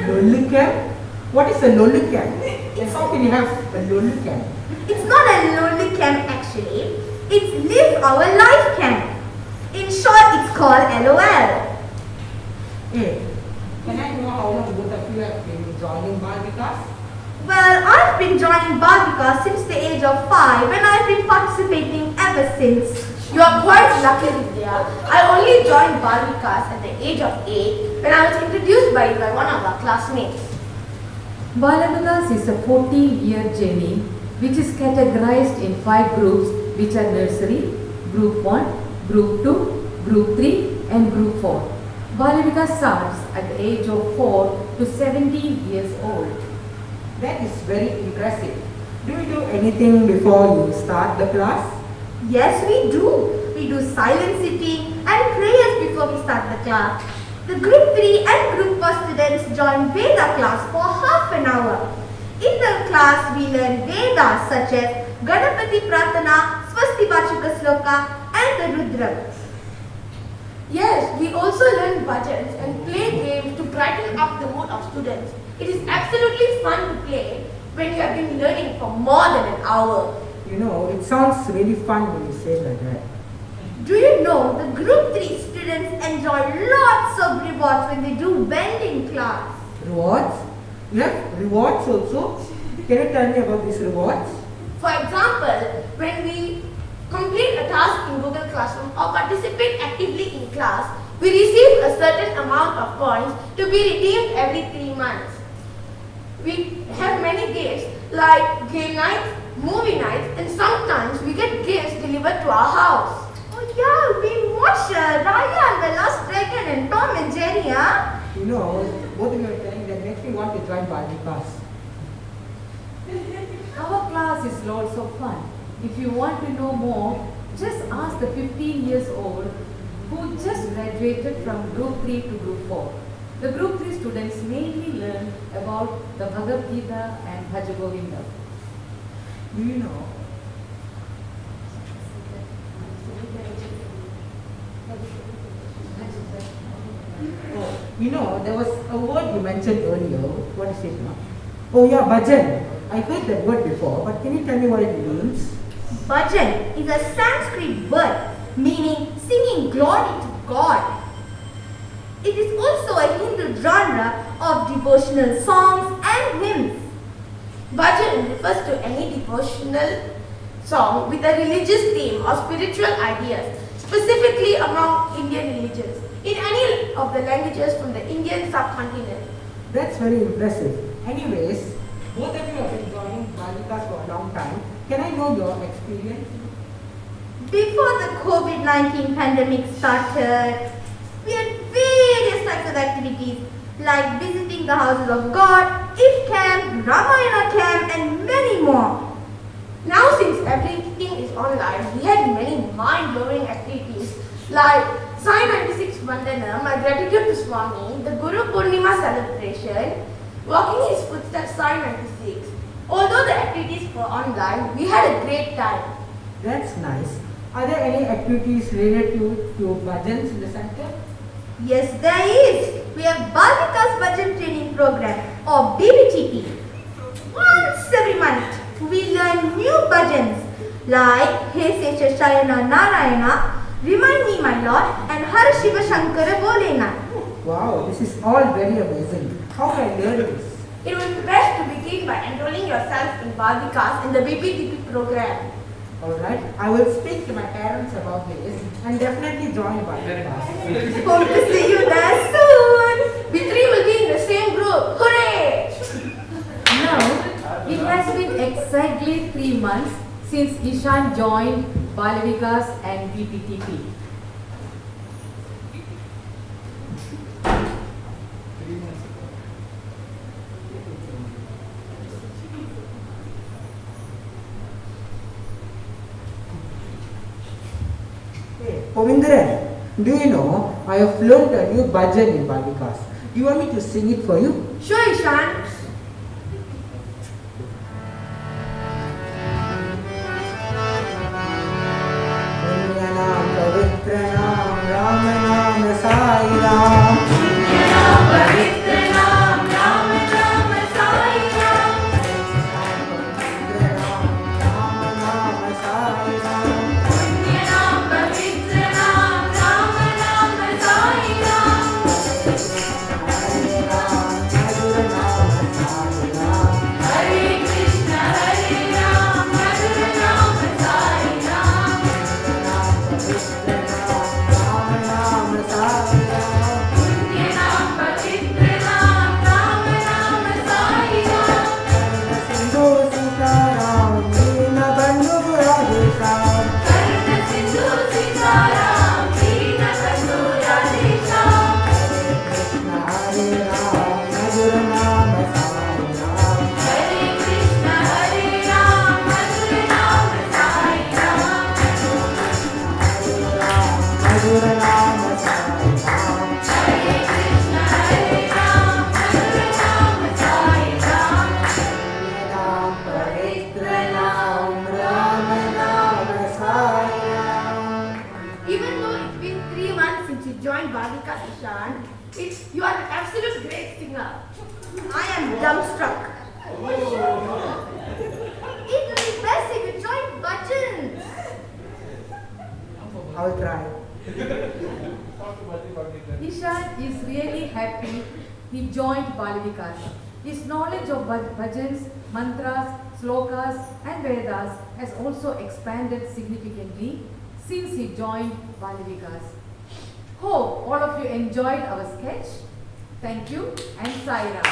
Lolu camp? What is a Lolu camp? And how can you have a Lolu camp? It's not a Lolu camp actually. It's Live Our Life camp. In short, it's called LOL. Hey, can I know how long both of you have been joining Bhagavikas? Well, I've been joining Bhagavikas since the age of 5 and I've been participating ever since. You are quite lucky, Vidya. I only joined Bhagavikas at the age of 8 when I was introduced by one of our classmates. Balavikas is a 14-year journey which is categorized in 5 groups, which are nursery, group 1, group 2, group 3 and group 4. Balavika starts at the age of 4 to 17 years old. That is very impressive. Do you do anything before you start the class? Yes, we do. We do silent sitting and prayers before we start the class. The group 3 and group 4 students join Veda class for half an hour. In the class, we learn Vedas such as Ganapati Pratana, Swasti Vachika Sloka and the Rudra. Yes, we also learn bhajans and play games to brighten up the mood of students. It is absolutely fun to play when you have been learning for more than an hour. You know, it sounds really fun when you say like that. Do you know the group 3 students enjoy lots of rewards when they do well in class? Rewards? You have rewards also? Can you tell me about these rewards? For example, when we complete a task in Google Classroom or participate actively in class, we receive a certain amount of points to be redeemed every 3 months. We have many gifts like game nights, movie nights, and sometimes we get gifts delivered to our house. Oh yeah, we watch Raya and the Lost Dragon and Tom and Jerry, huh? You know, both of you are telling that makes me want to join Bhagavikas. Our class is lots of fun. If you want to know more, just ask the 15 years old who just graduated from group 3 to group 4. The group 3 students mainly learn about the Bhagavad Gita and Bhaja Govinda. Do you know? Oh, you know, there was a word you mentioned earlier. What is it now? Oh yeah, bhajan. I heard that word before, but can you tell me what it means? Bhajan is a Sanskrit word meaning singing glory to God. It is also a Hindu genre of devotional songs and hymns. Bhajan refers to any devotional song with a religious theme or spiritual ideas, specifically among Indian religions, in any of the languages from the Indian subcontinent. That's very impressive. Anyways, both of you have been joining Bhagavikas for a long time. Can I know your experience? Before the COVID-19 pandemic started, we had various types of activities like visiting the houses of God, IF camp, Ramayana camp and many more. Now, since everything everything is online, we had many mind-blowing activities like Sai 96 Vandana, my gratitude to Swami, the Guru Purnima celebration, walking his footsteps Sai 96. Although the activities were online, we had a great time. That's nice. Are there any activities related to Bhajans in the center? Yes, there is. We have Balika's Bhajan Training Program or BBTP. Once every month, we learn new bhajans like He Sesha Shayana Narayana, Remind Me My Lord and Har Shiva Shankara Bolena. Wow, this is all very amazing. How can I learn this? It would be best to begin by enrolling yourself in Balvikas in the BBTP program. Alright, I will speak to my parents about this and definitely join Bhajans. Hope to see you there soon. We three will be in the same group. Hooray! Now, it has been exactly 3 months since Ishan joined Balavikas and BPTP. Hey, Povindran, do you know I have learned a new bhajan in Bhajans? Do you want me to sing it for you? Sure, Ishan. Naam Pavitra Naam Ram Naam Sai Ram. Even though it's been 3 months since you joined Bhavika Ishan, you are an absolute great singer. I am dumbstruck. It would be best if you joined bhajans. I will try. Ishan is really happy he joined Balavikas. His knowledge of bhajans, mantras, slokas and Vedas has also expanded significantly since he joined Balavikas. Hope all of you enjoyed our sketch. Thank you and Sai Ram.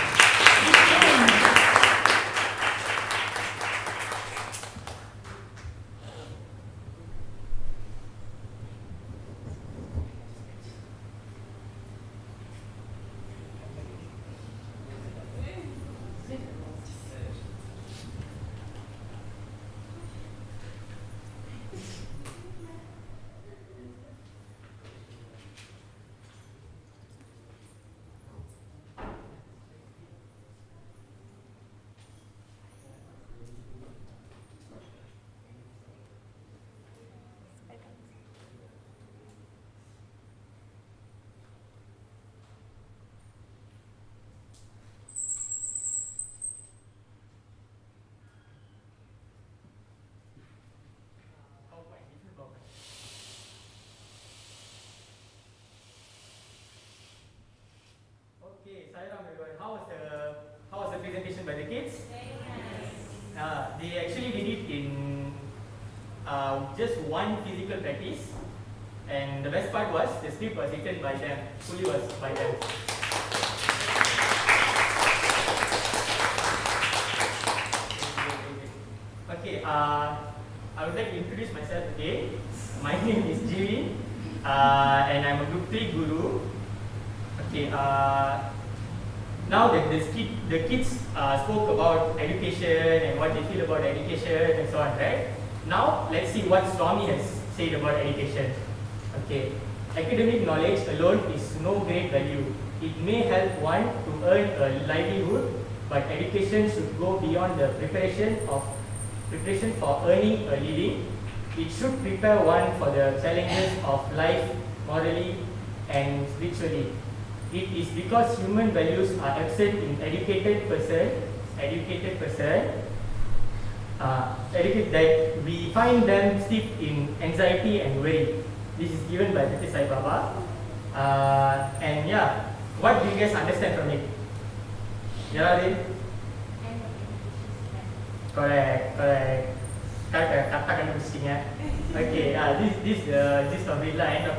Okay, Sai Ram everyone. How was the presentation by the kids? They actually did it in just one physical practice, and the best part was the script was written by them, fully was by them. Okay, I would like to introduce myself today. My name is Jiwin, and I'm a Group 3 Guru. Okay, now that the kids spoke about education and what they feel about education and so on, right? Now let's see what Swami has said about education. Okay, academic knowledge alone is no great value. It may help one to earn a livelihood, but education should go beyond the preparation for earning a living. It should prepare one for the challenges of life morally and spiritually. It is because human values are absent in educated person that we find them steeped in anxiety and worry. This is given by Mr. Sai Baba. And yeah, what do you guys understand from it? Yeah, correct. Katakan mestinya. Okay, this gist of it lah, end of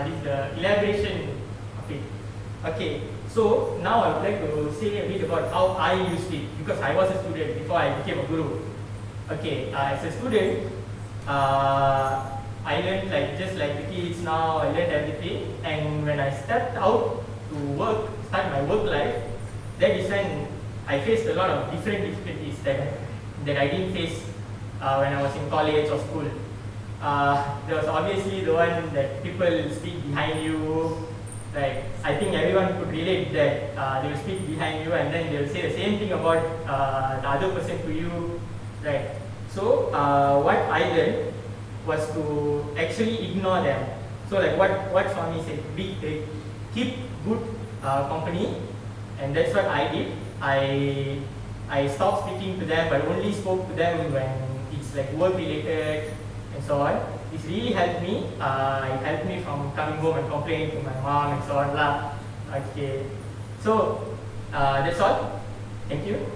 this the elaboration of it. Okay, so now I would like to say a bit about how I used it, because I was a student before I became a guru. Okay, as a student, I learned just like the kids now. I learned everything, and when I stepped out to start my work life, that is when I faced a lot of different difficulties that I didn't face when I was in college or school. There was obviously the one that people speak behind you. Like, I think everyone could relate that they will speak behind you and then they will say the same thing about the other person to you. Right. So what I learned was to actually ignore them. So like what Swami said, keep good company, and that's what I did. I stopped speaking to them, but only spoke to them when it's like work related and so on. This really helped me. It helped me from coming home and complaining to my mom and so on lah. Okay, so that's all. Thank you.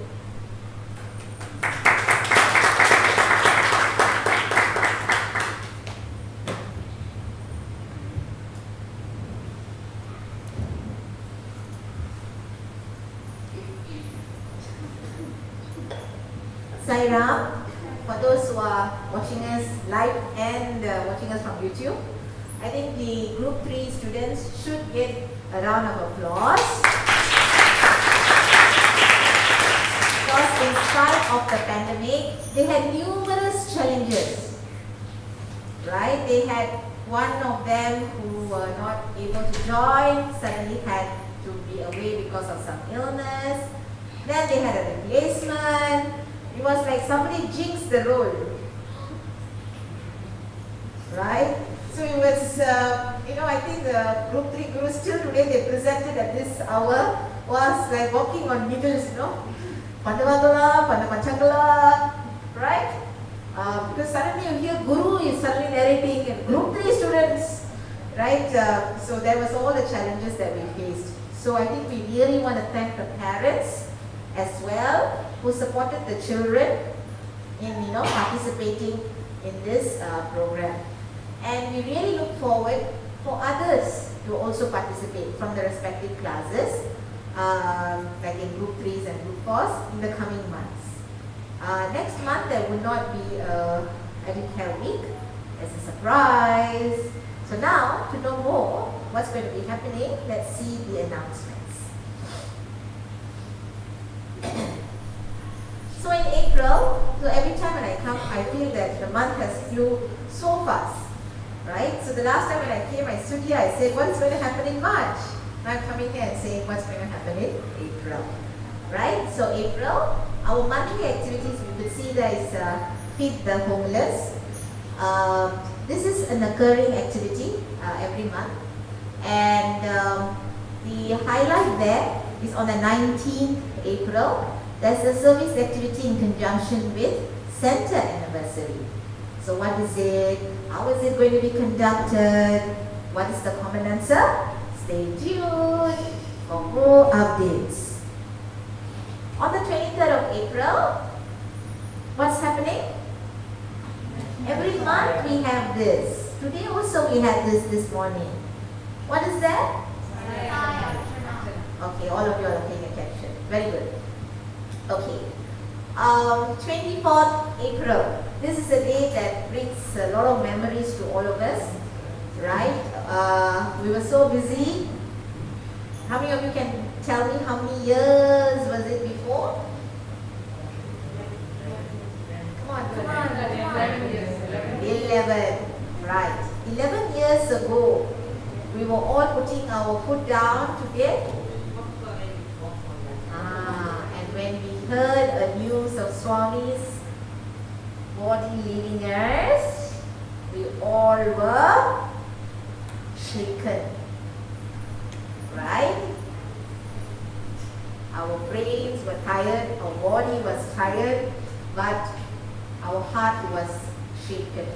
Saira, for those who are watching us live and watching us from YouTube, I think the Group 3 students should get a round of applause. Because in spite of the pandemic, they had numerous challenges, right? They had one of them who were not able to join, suddenly had to be away because of some illness. Then they had a replacement. It was like somebody jinxed the role, right? So it was, I think the Group 3 gurus still today they presented at this hour was like walking on needles, Pandavagala, Pandamachangala, right? Because suddenly you hear Guru is suddenly narrating and Group 3 students, right? So there was all the challenges that we faced. So I think we really want to thank the parents as well, who supported the children in participating in this program. And we really look forward for others to also participate from the respective classes, like in Group 3s and Group 4s in the coming months. Next month there will not be a Educare Week as a surprise. So now, to know more what's going to be happening, let's see the announcements. So in April, so every time when I come, I feel that the month has flew so fast, right? So the last time when I came, I stood here, I said, what's going to happen in March? Now I'm coming here and saying, what's going to happen in April, right? So April, our monthly activities, you could see there is Feed the Homeless. This is an occurring activity every month. And the highlight there is on the 19th April. There's a service activity in conjunction with Center Anniversary. So what is it? How is it going to be conducted? What is the common answer? Stay tuned for more updates. On the 23rd of April, what's happening? Every month we have this. Today also we had this morning. What is that? Okay, all of you are paying attention. Very good. Okay. 24th April. This is a day that brings a lot of memories to all of us, right? We were so busy. How many of you can tell me how many years was it before? Come on. 11 years. 11. Right. 11 years ago, we were all putting our foot down to get. And when we heard a news of Swami's body leaving us, we all were shaken. Right? Our brains were tired, our body was tired, but our heart was shaken.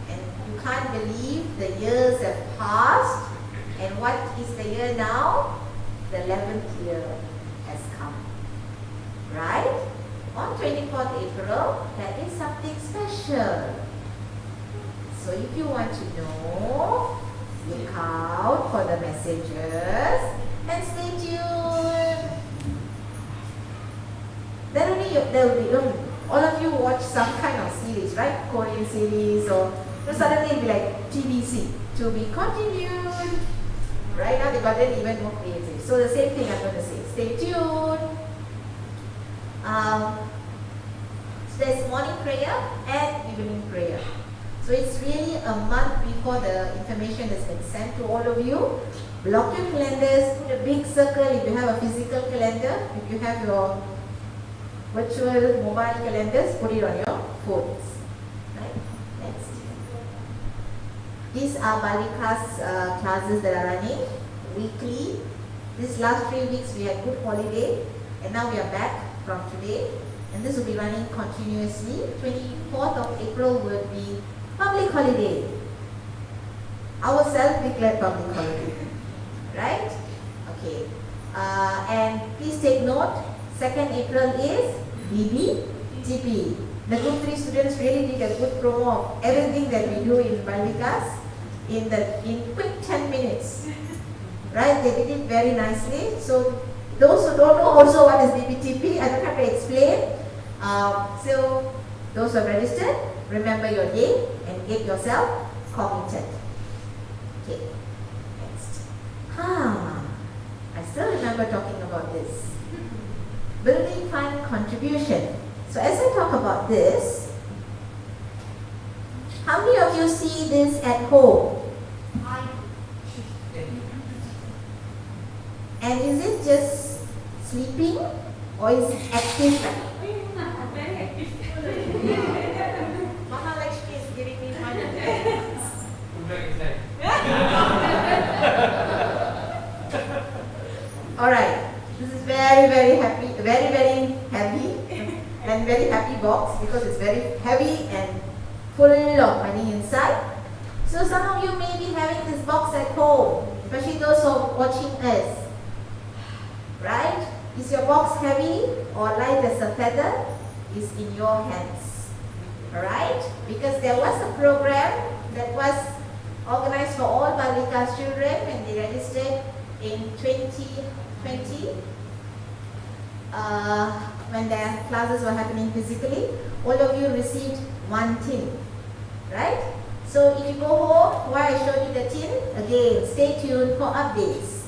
And you can't believe the years have passed. And what is the year now? The 11th year has come. Right? On 24th April, that is something special. So if you want to know, look out for the messages and stay tuned. There will be all of you watch some kind of series, right? Korean series, or suddenly it'll be like TBC, to be continued. Right now they got it even more creative. So the same thing I'm going to say. Stay tuned. So there's morning prayer and evening prayer. So it's really a month before the information has been sent to all of you. Block your calendars, put a big circle if you have a physical calendar. If you have your virtual mobile calendars, put it on your phones. Right? Next. These are Balika's classes that are running weekly. This last 3 weeks we had good holiday, and now we are back from today. And this will be running continuously. 24th of April will be public holiday. Our self-declared public holiday. Right? Okay. And please take note, 2nd April is BBTP. The group 3 students really did a good promo of everything that we do in Balvikas in quick 10 minutes. Right? They did it very nicely. So those who don't know also what is BBTP, I don't have to explain. So those who are registered, remember your day and get yourself committed. Okay, next. I still remember talking about this. Building fund contribution. So as I talk about this, how many of you see this at home? And is it just sleeping or is it active? Mama Lakshmi is giving me money. Alright, this is very heavy and very happy box because it's very heavy and full of money inside. So some of you may be having this box at home, especially those who are watching us. Right? Is your box heavy or light as a feather? Is in your hands. Alright? Because there was a program that was organized for all Balika's children when they registered in 2020. When their classes were happening physically, all of you received one tin. Right? So if you go home, why I showed you the tin, again, stay tuned for updates.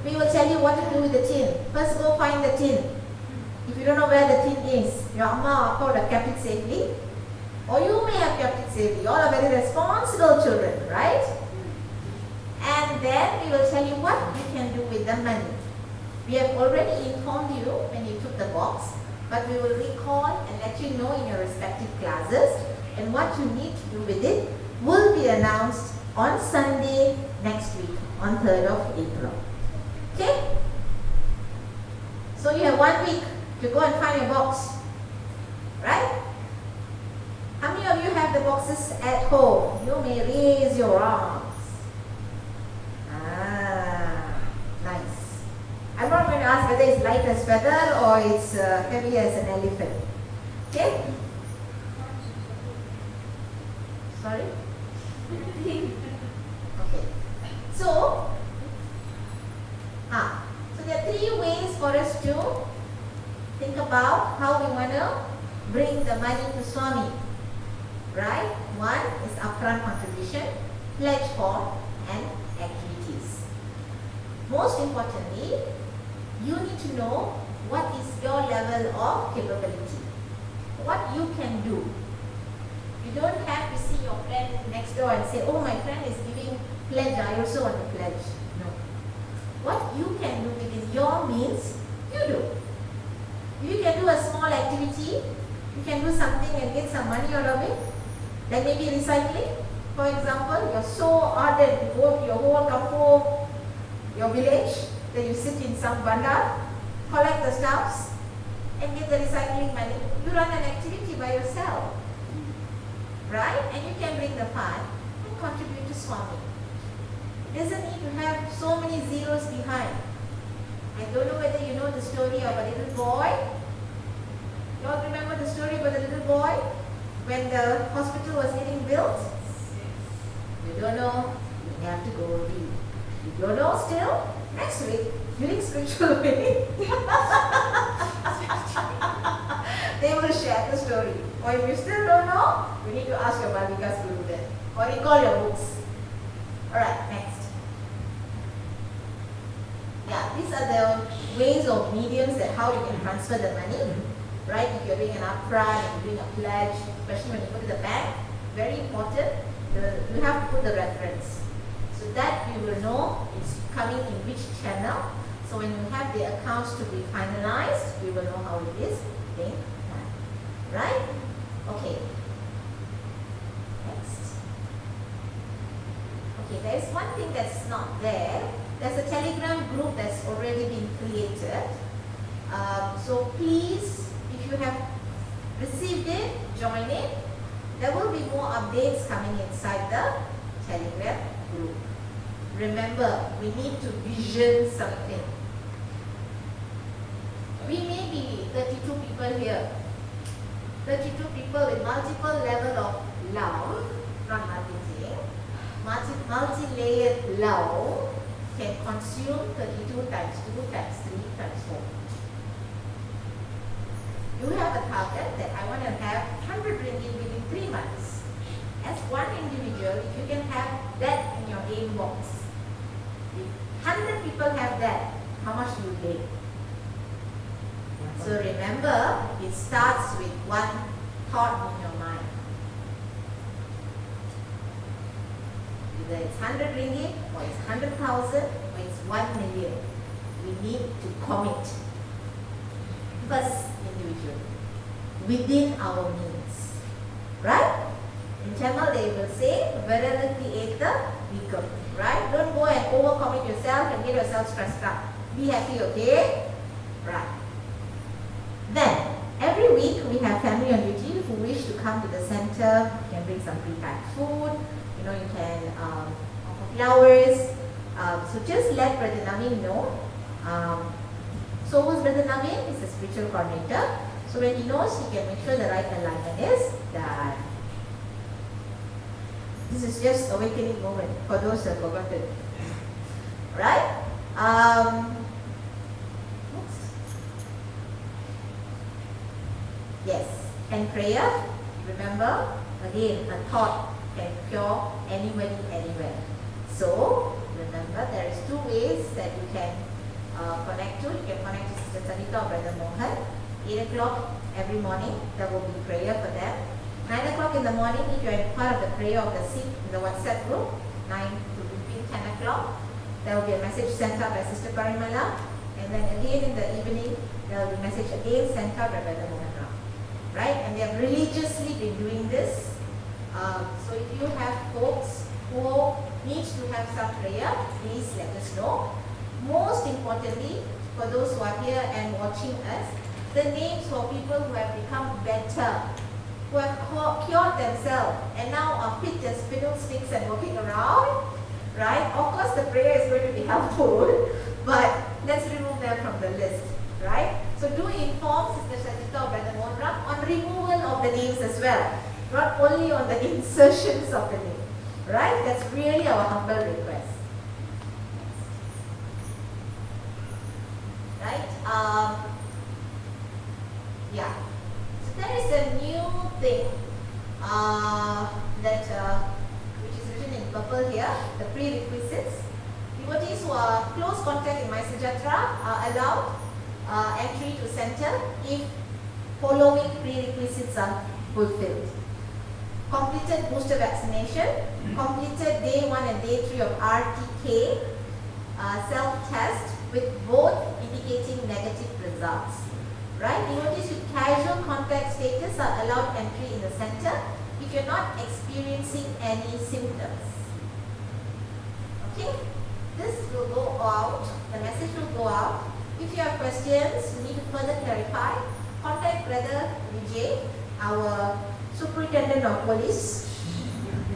We will tell you what to do with the tin. First go find the tin. If you don't know where the tin is, your amma or appa would have kept it safely. Or you may have kept it safely. You all are very responsible children, right? And then we will tell you what you can do with the money. We have already informed you when you took the box, but we will recall and let you know in your respective classes, and what you need to do with it will be announced on Sunday next week, on 3rd of April. Okay? So you have 1 week to go and find your box. Right? How many of you have the boxes at home? You may raise your arms. Nice. I'm not going to ask whether it's light as feather or it's heavy as an elephant. Okay? Sorry? Okay. So there are 3 ways for us to think about how we want to bring the money to Swami. Right? One is upfront contribution, pledge form, and activities. Most importantly, you need to know what is your level of capability, what you can do. You don't have to see your friend next door and say, oh, my friend is giving pledge, I also want to pledge. No. What you can do within your means, you do. You can do a small activity, you can do something and get some money out of it. Then maybe recycling. For example, you're so ardent, you go to your whole kampung, your village, then you sit in some bandar, collect the stuffs and get the recycling money. You run an activity by yourself, right? And you can bring the fund and contribute to Swami. It doesn't need to have so many zeros behind. I don't know whether you know the story of a little boy. You all remember the story about the little boy when the hospital was getting built? You don't know, you have to go read. You don't know still? Next week, during spiritual week, they will share the story. Or if you still don't know, you need to ask your Balvikas Guru then. Or recall your books. Alright, next. Yeah, these are the ways or mediums that how you can transfer the money. Right? If you're doing an upfront, if you're doing a pledge, especially when you go to the bank, very important, you have to put the reference. So that you will know it's coming in which channel. So when you have the accounts to be finalized, we will know how it is being done. Right? Okay. Next. Okay, there is one thing that's not there. There's a Telegram group that's already been created. So please, if you have received it, join it. There will be more updates coming inside the Telegram group. Remember, we need to vision something. We may be 32 people here. 32 people with multiple level of love, not multi-thing, multi-layered love can consume 32 times 2 times 3 times 4. You have a target that I want to have 100 ringgit within 3 months. As one individual, if you can have that in your aim box, if 100 people have that, how much do you gain? So remember, it starts with one thought in your mind. Either it's 100 ringgit, or it's 100,000, or it's 1 million. We need to commit. First, individual, within our means. Right? In Tamil they will say, Varalaki Eta Vikam. Right? Don't go and overcommit yourself and get yourself stressed out. Be happy, okay? Right. Then, every week we have family on duty who wish to come to the center. You can bring some pre-packed food. You know, you can offer flowers. So just let Brother Naveen know. So who's Brother Naveen? He's a spiritual coordinator. So when he knows, he can make sure the right alignment is done. This is just awakening moment for those who have forgotten. Right? Next. Yes. And prayer. Remember, again, a thought can cure anybody, anywhere. So remember, there is 2 ways that you can connect to. You can connect to Sister Sanita or Brother Mohan. 8 o'clock every morning, there will be prayer for them. 9 o'clock in the morning, if you are part of the prayer of the Sikh in the WhatsApp group, 9 to between 10 o'clock, there will be a message sent out by Sister Parimala. And then again in the evening, there will be a message again sent out by Brother Mohan Ram. Right? And they have religiously been doing this. So if you have folks who need to have some prayer, please let us know. Most importantly, for those who are here and watching us, the names for people who have become better, who have cured themselves and now are fit as fiddlesticks and walking around, right? Of course, the prayer is going to be helpful, but let's remove them from the list, right? So do inform Sister Sajita or Brother Monram on removal of the names as well, not only on the insertions of the name, right? That's really our humble request. Right? Yeah. So there is a new thing which is written in purple here, the prerequisites. Devotees who are close contact in my Sujatra are allowed entry to center if following prerequisites are fulfilled. completed booster vaccination, completed day 1 and day 3 of RTK self-test with both indicating negative results. Right? Devotees with casual contact status are allowed entry in the center if you're not experiencing any symptoms. Okay? This will go out, the message will go out. If you have questions, you need to further clarify, contact Brother Vijay, our Superintendent of Police.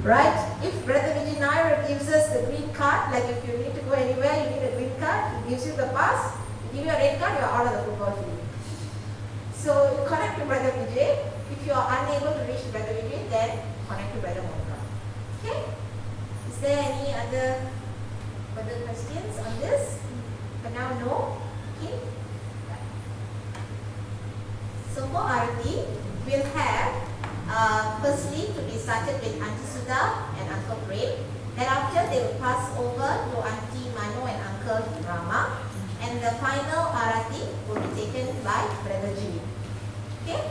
Right? If Brother Vijay Nair gives us the green card, like if you need to go anywhere, you need a green card, he gives you the pass, he gives you a red card, you are out of the football field. So you connect to Brother Vijay. If you are unable to reach Brother Vijay, then connect to Brother Monica. Okay? Is there any other further questions on this? For now, no. Okay. So for Arati, we'll have firstly to be started with Auntie Sudha and Uncle Prem. Thereafter, they will pass over to Auntie Mano and Uncle Rama. And the final Arati will be taken by Brother G. Okay?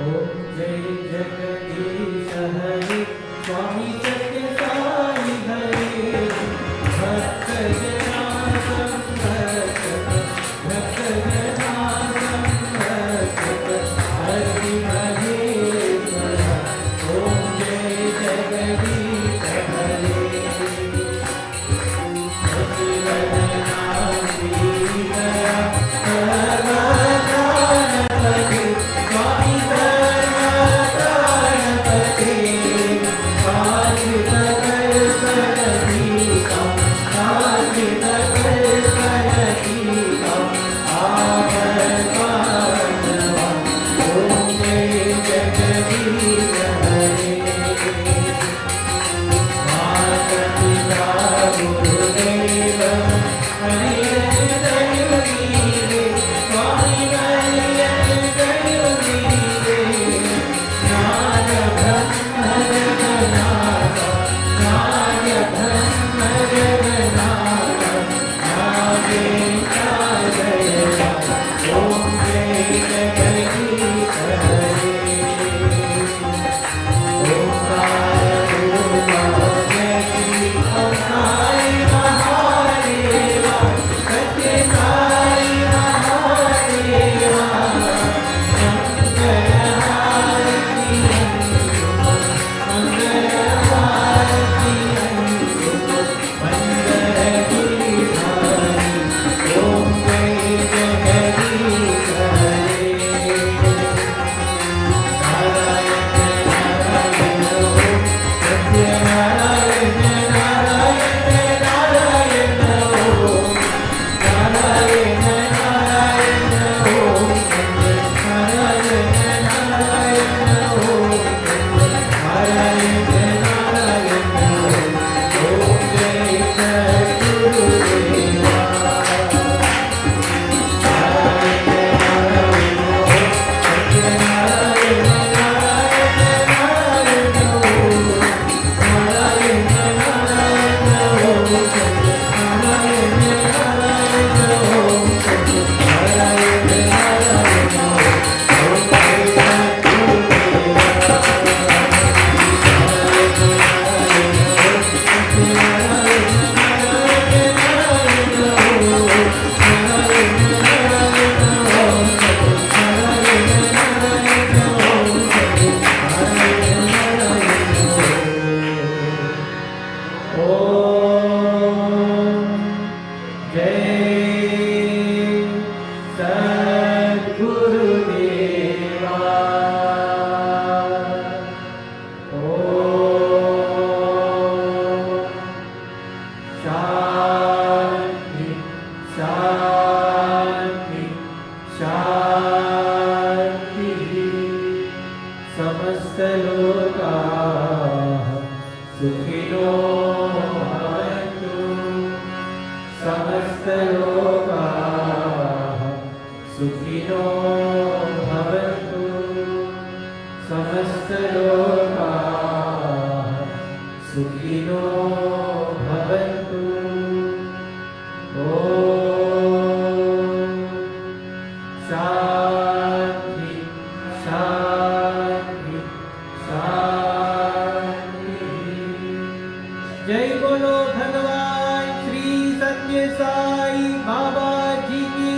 ओम जय जगदीश हरे स्वामी सत्य साई हरे भक्त जना संरक्षक भक्त जना संरक्षक हरि महेश्वर ओम जय जगदीश हरे सचिवदना श्रीदया सर्वदानपति स्वामी Gurudev सुखिनो भवन्तु समस्तलोकाः सुखिनो भवन्तु समस्तलोकाः सुखिनो भवन्तु ॐ शान्ति शान्ति शान्ति जय बोलो भगवान श्री सत्य साई बाबा जी की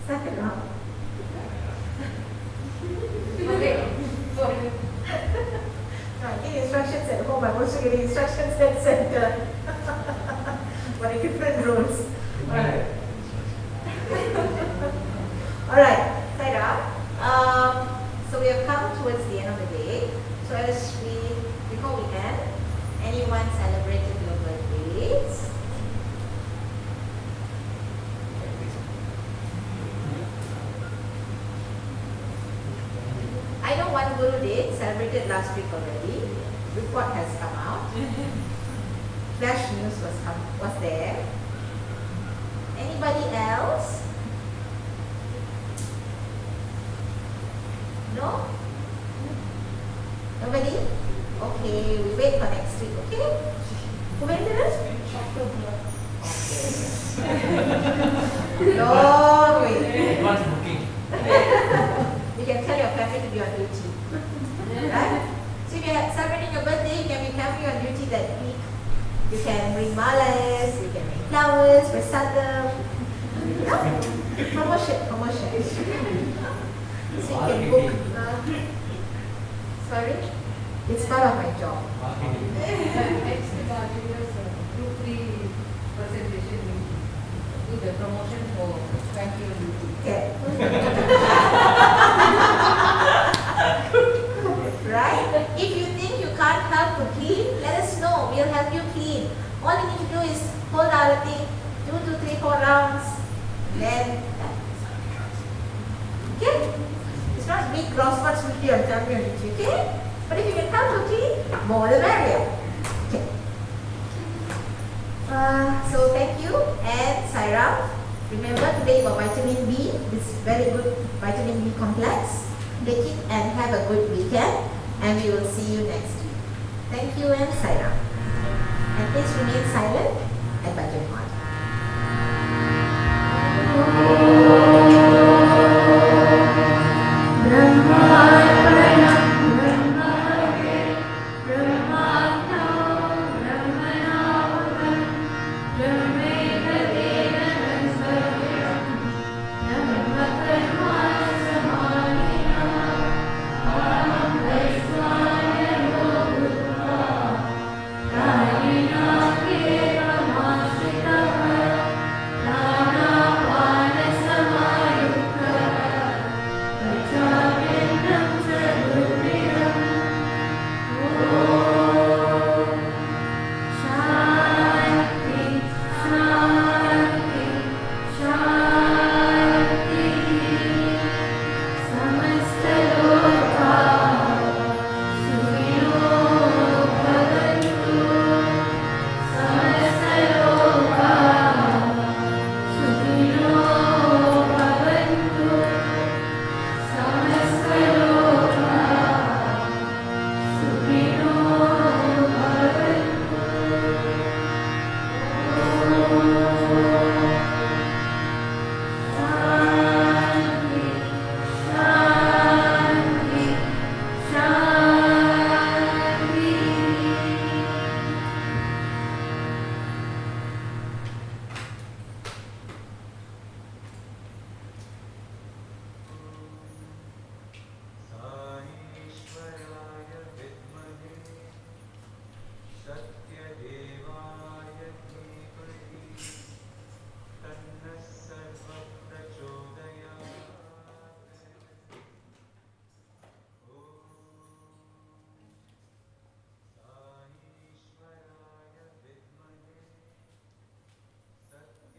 Second round. Okay. No, I get instructions at home. I'm also getting instructions at center. What are different rules? Alright. Alright, Saira. So we have come towards the end of the day. So before we end, anyone celebrated your birthdays? I know one guru did, celebrated last week already. Report has come out. Flash news was there. Anybody else? No? Nobody? Okay, we wait for next week, okay? Who went to this? Long wait. Advance booking. You can tell your family to be on duty. Right? So if you're celebrating your birthday, you can be family on duty that week. You can bring malas, you can bring flowers, prasadam. No? Promotion. So you can book. Sorry? It's part of my job. Next group 3 presentation, do the promotion for thank you. Okay. Right? If you think you can't help to clean, let us know. We'll help you clean. All you need to do is hold our thing, 2 to 3, 4 rounds, then okay? It's not big responsibility on family on duty, okay? But if you can help to clean, more the merrier. Okay. So thank you, and Saira. Remember today about vitamin B, this very good vitamin B complex. Take it and have a good weekend, and we will see you next week. Thank you and Saira. And please remain silent at Bhajan Hall. साईश्वराय विद्महे सत्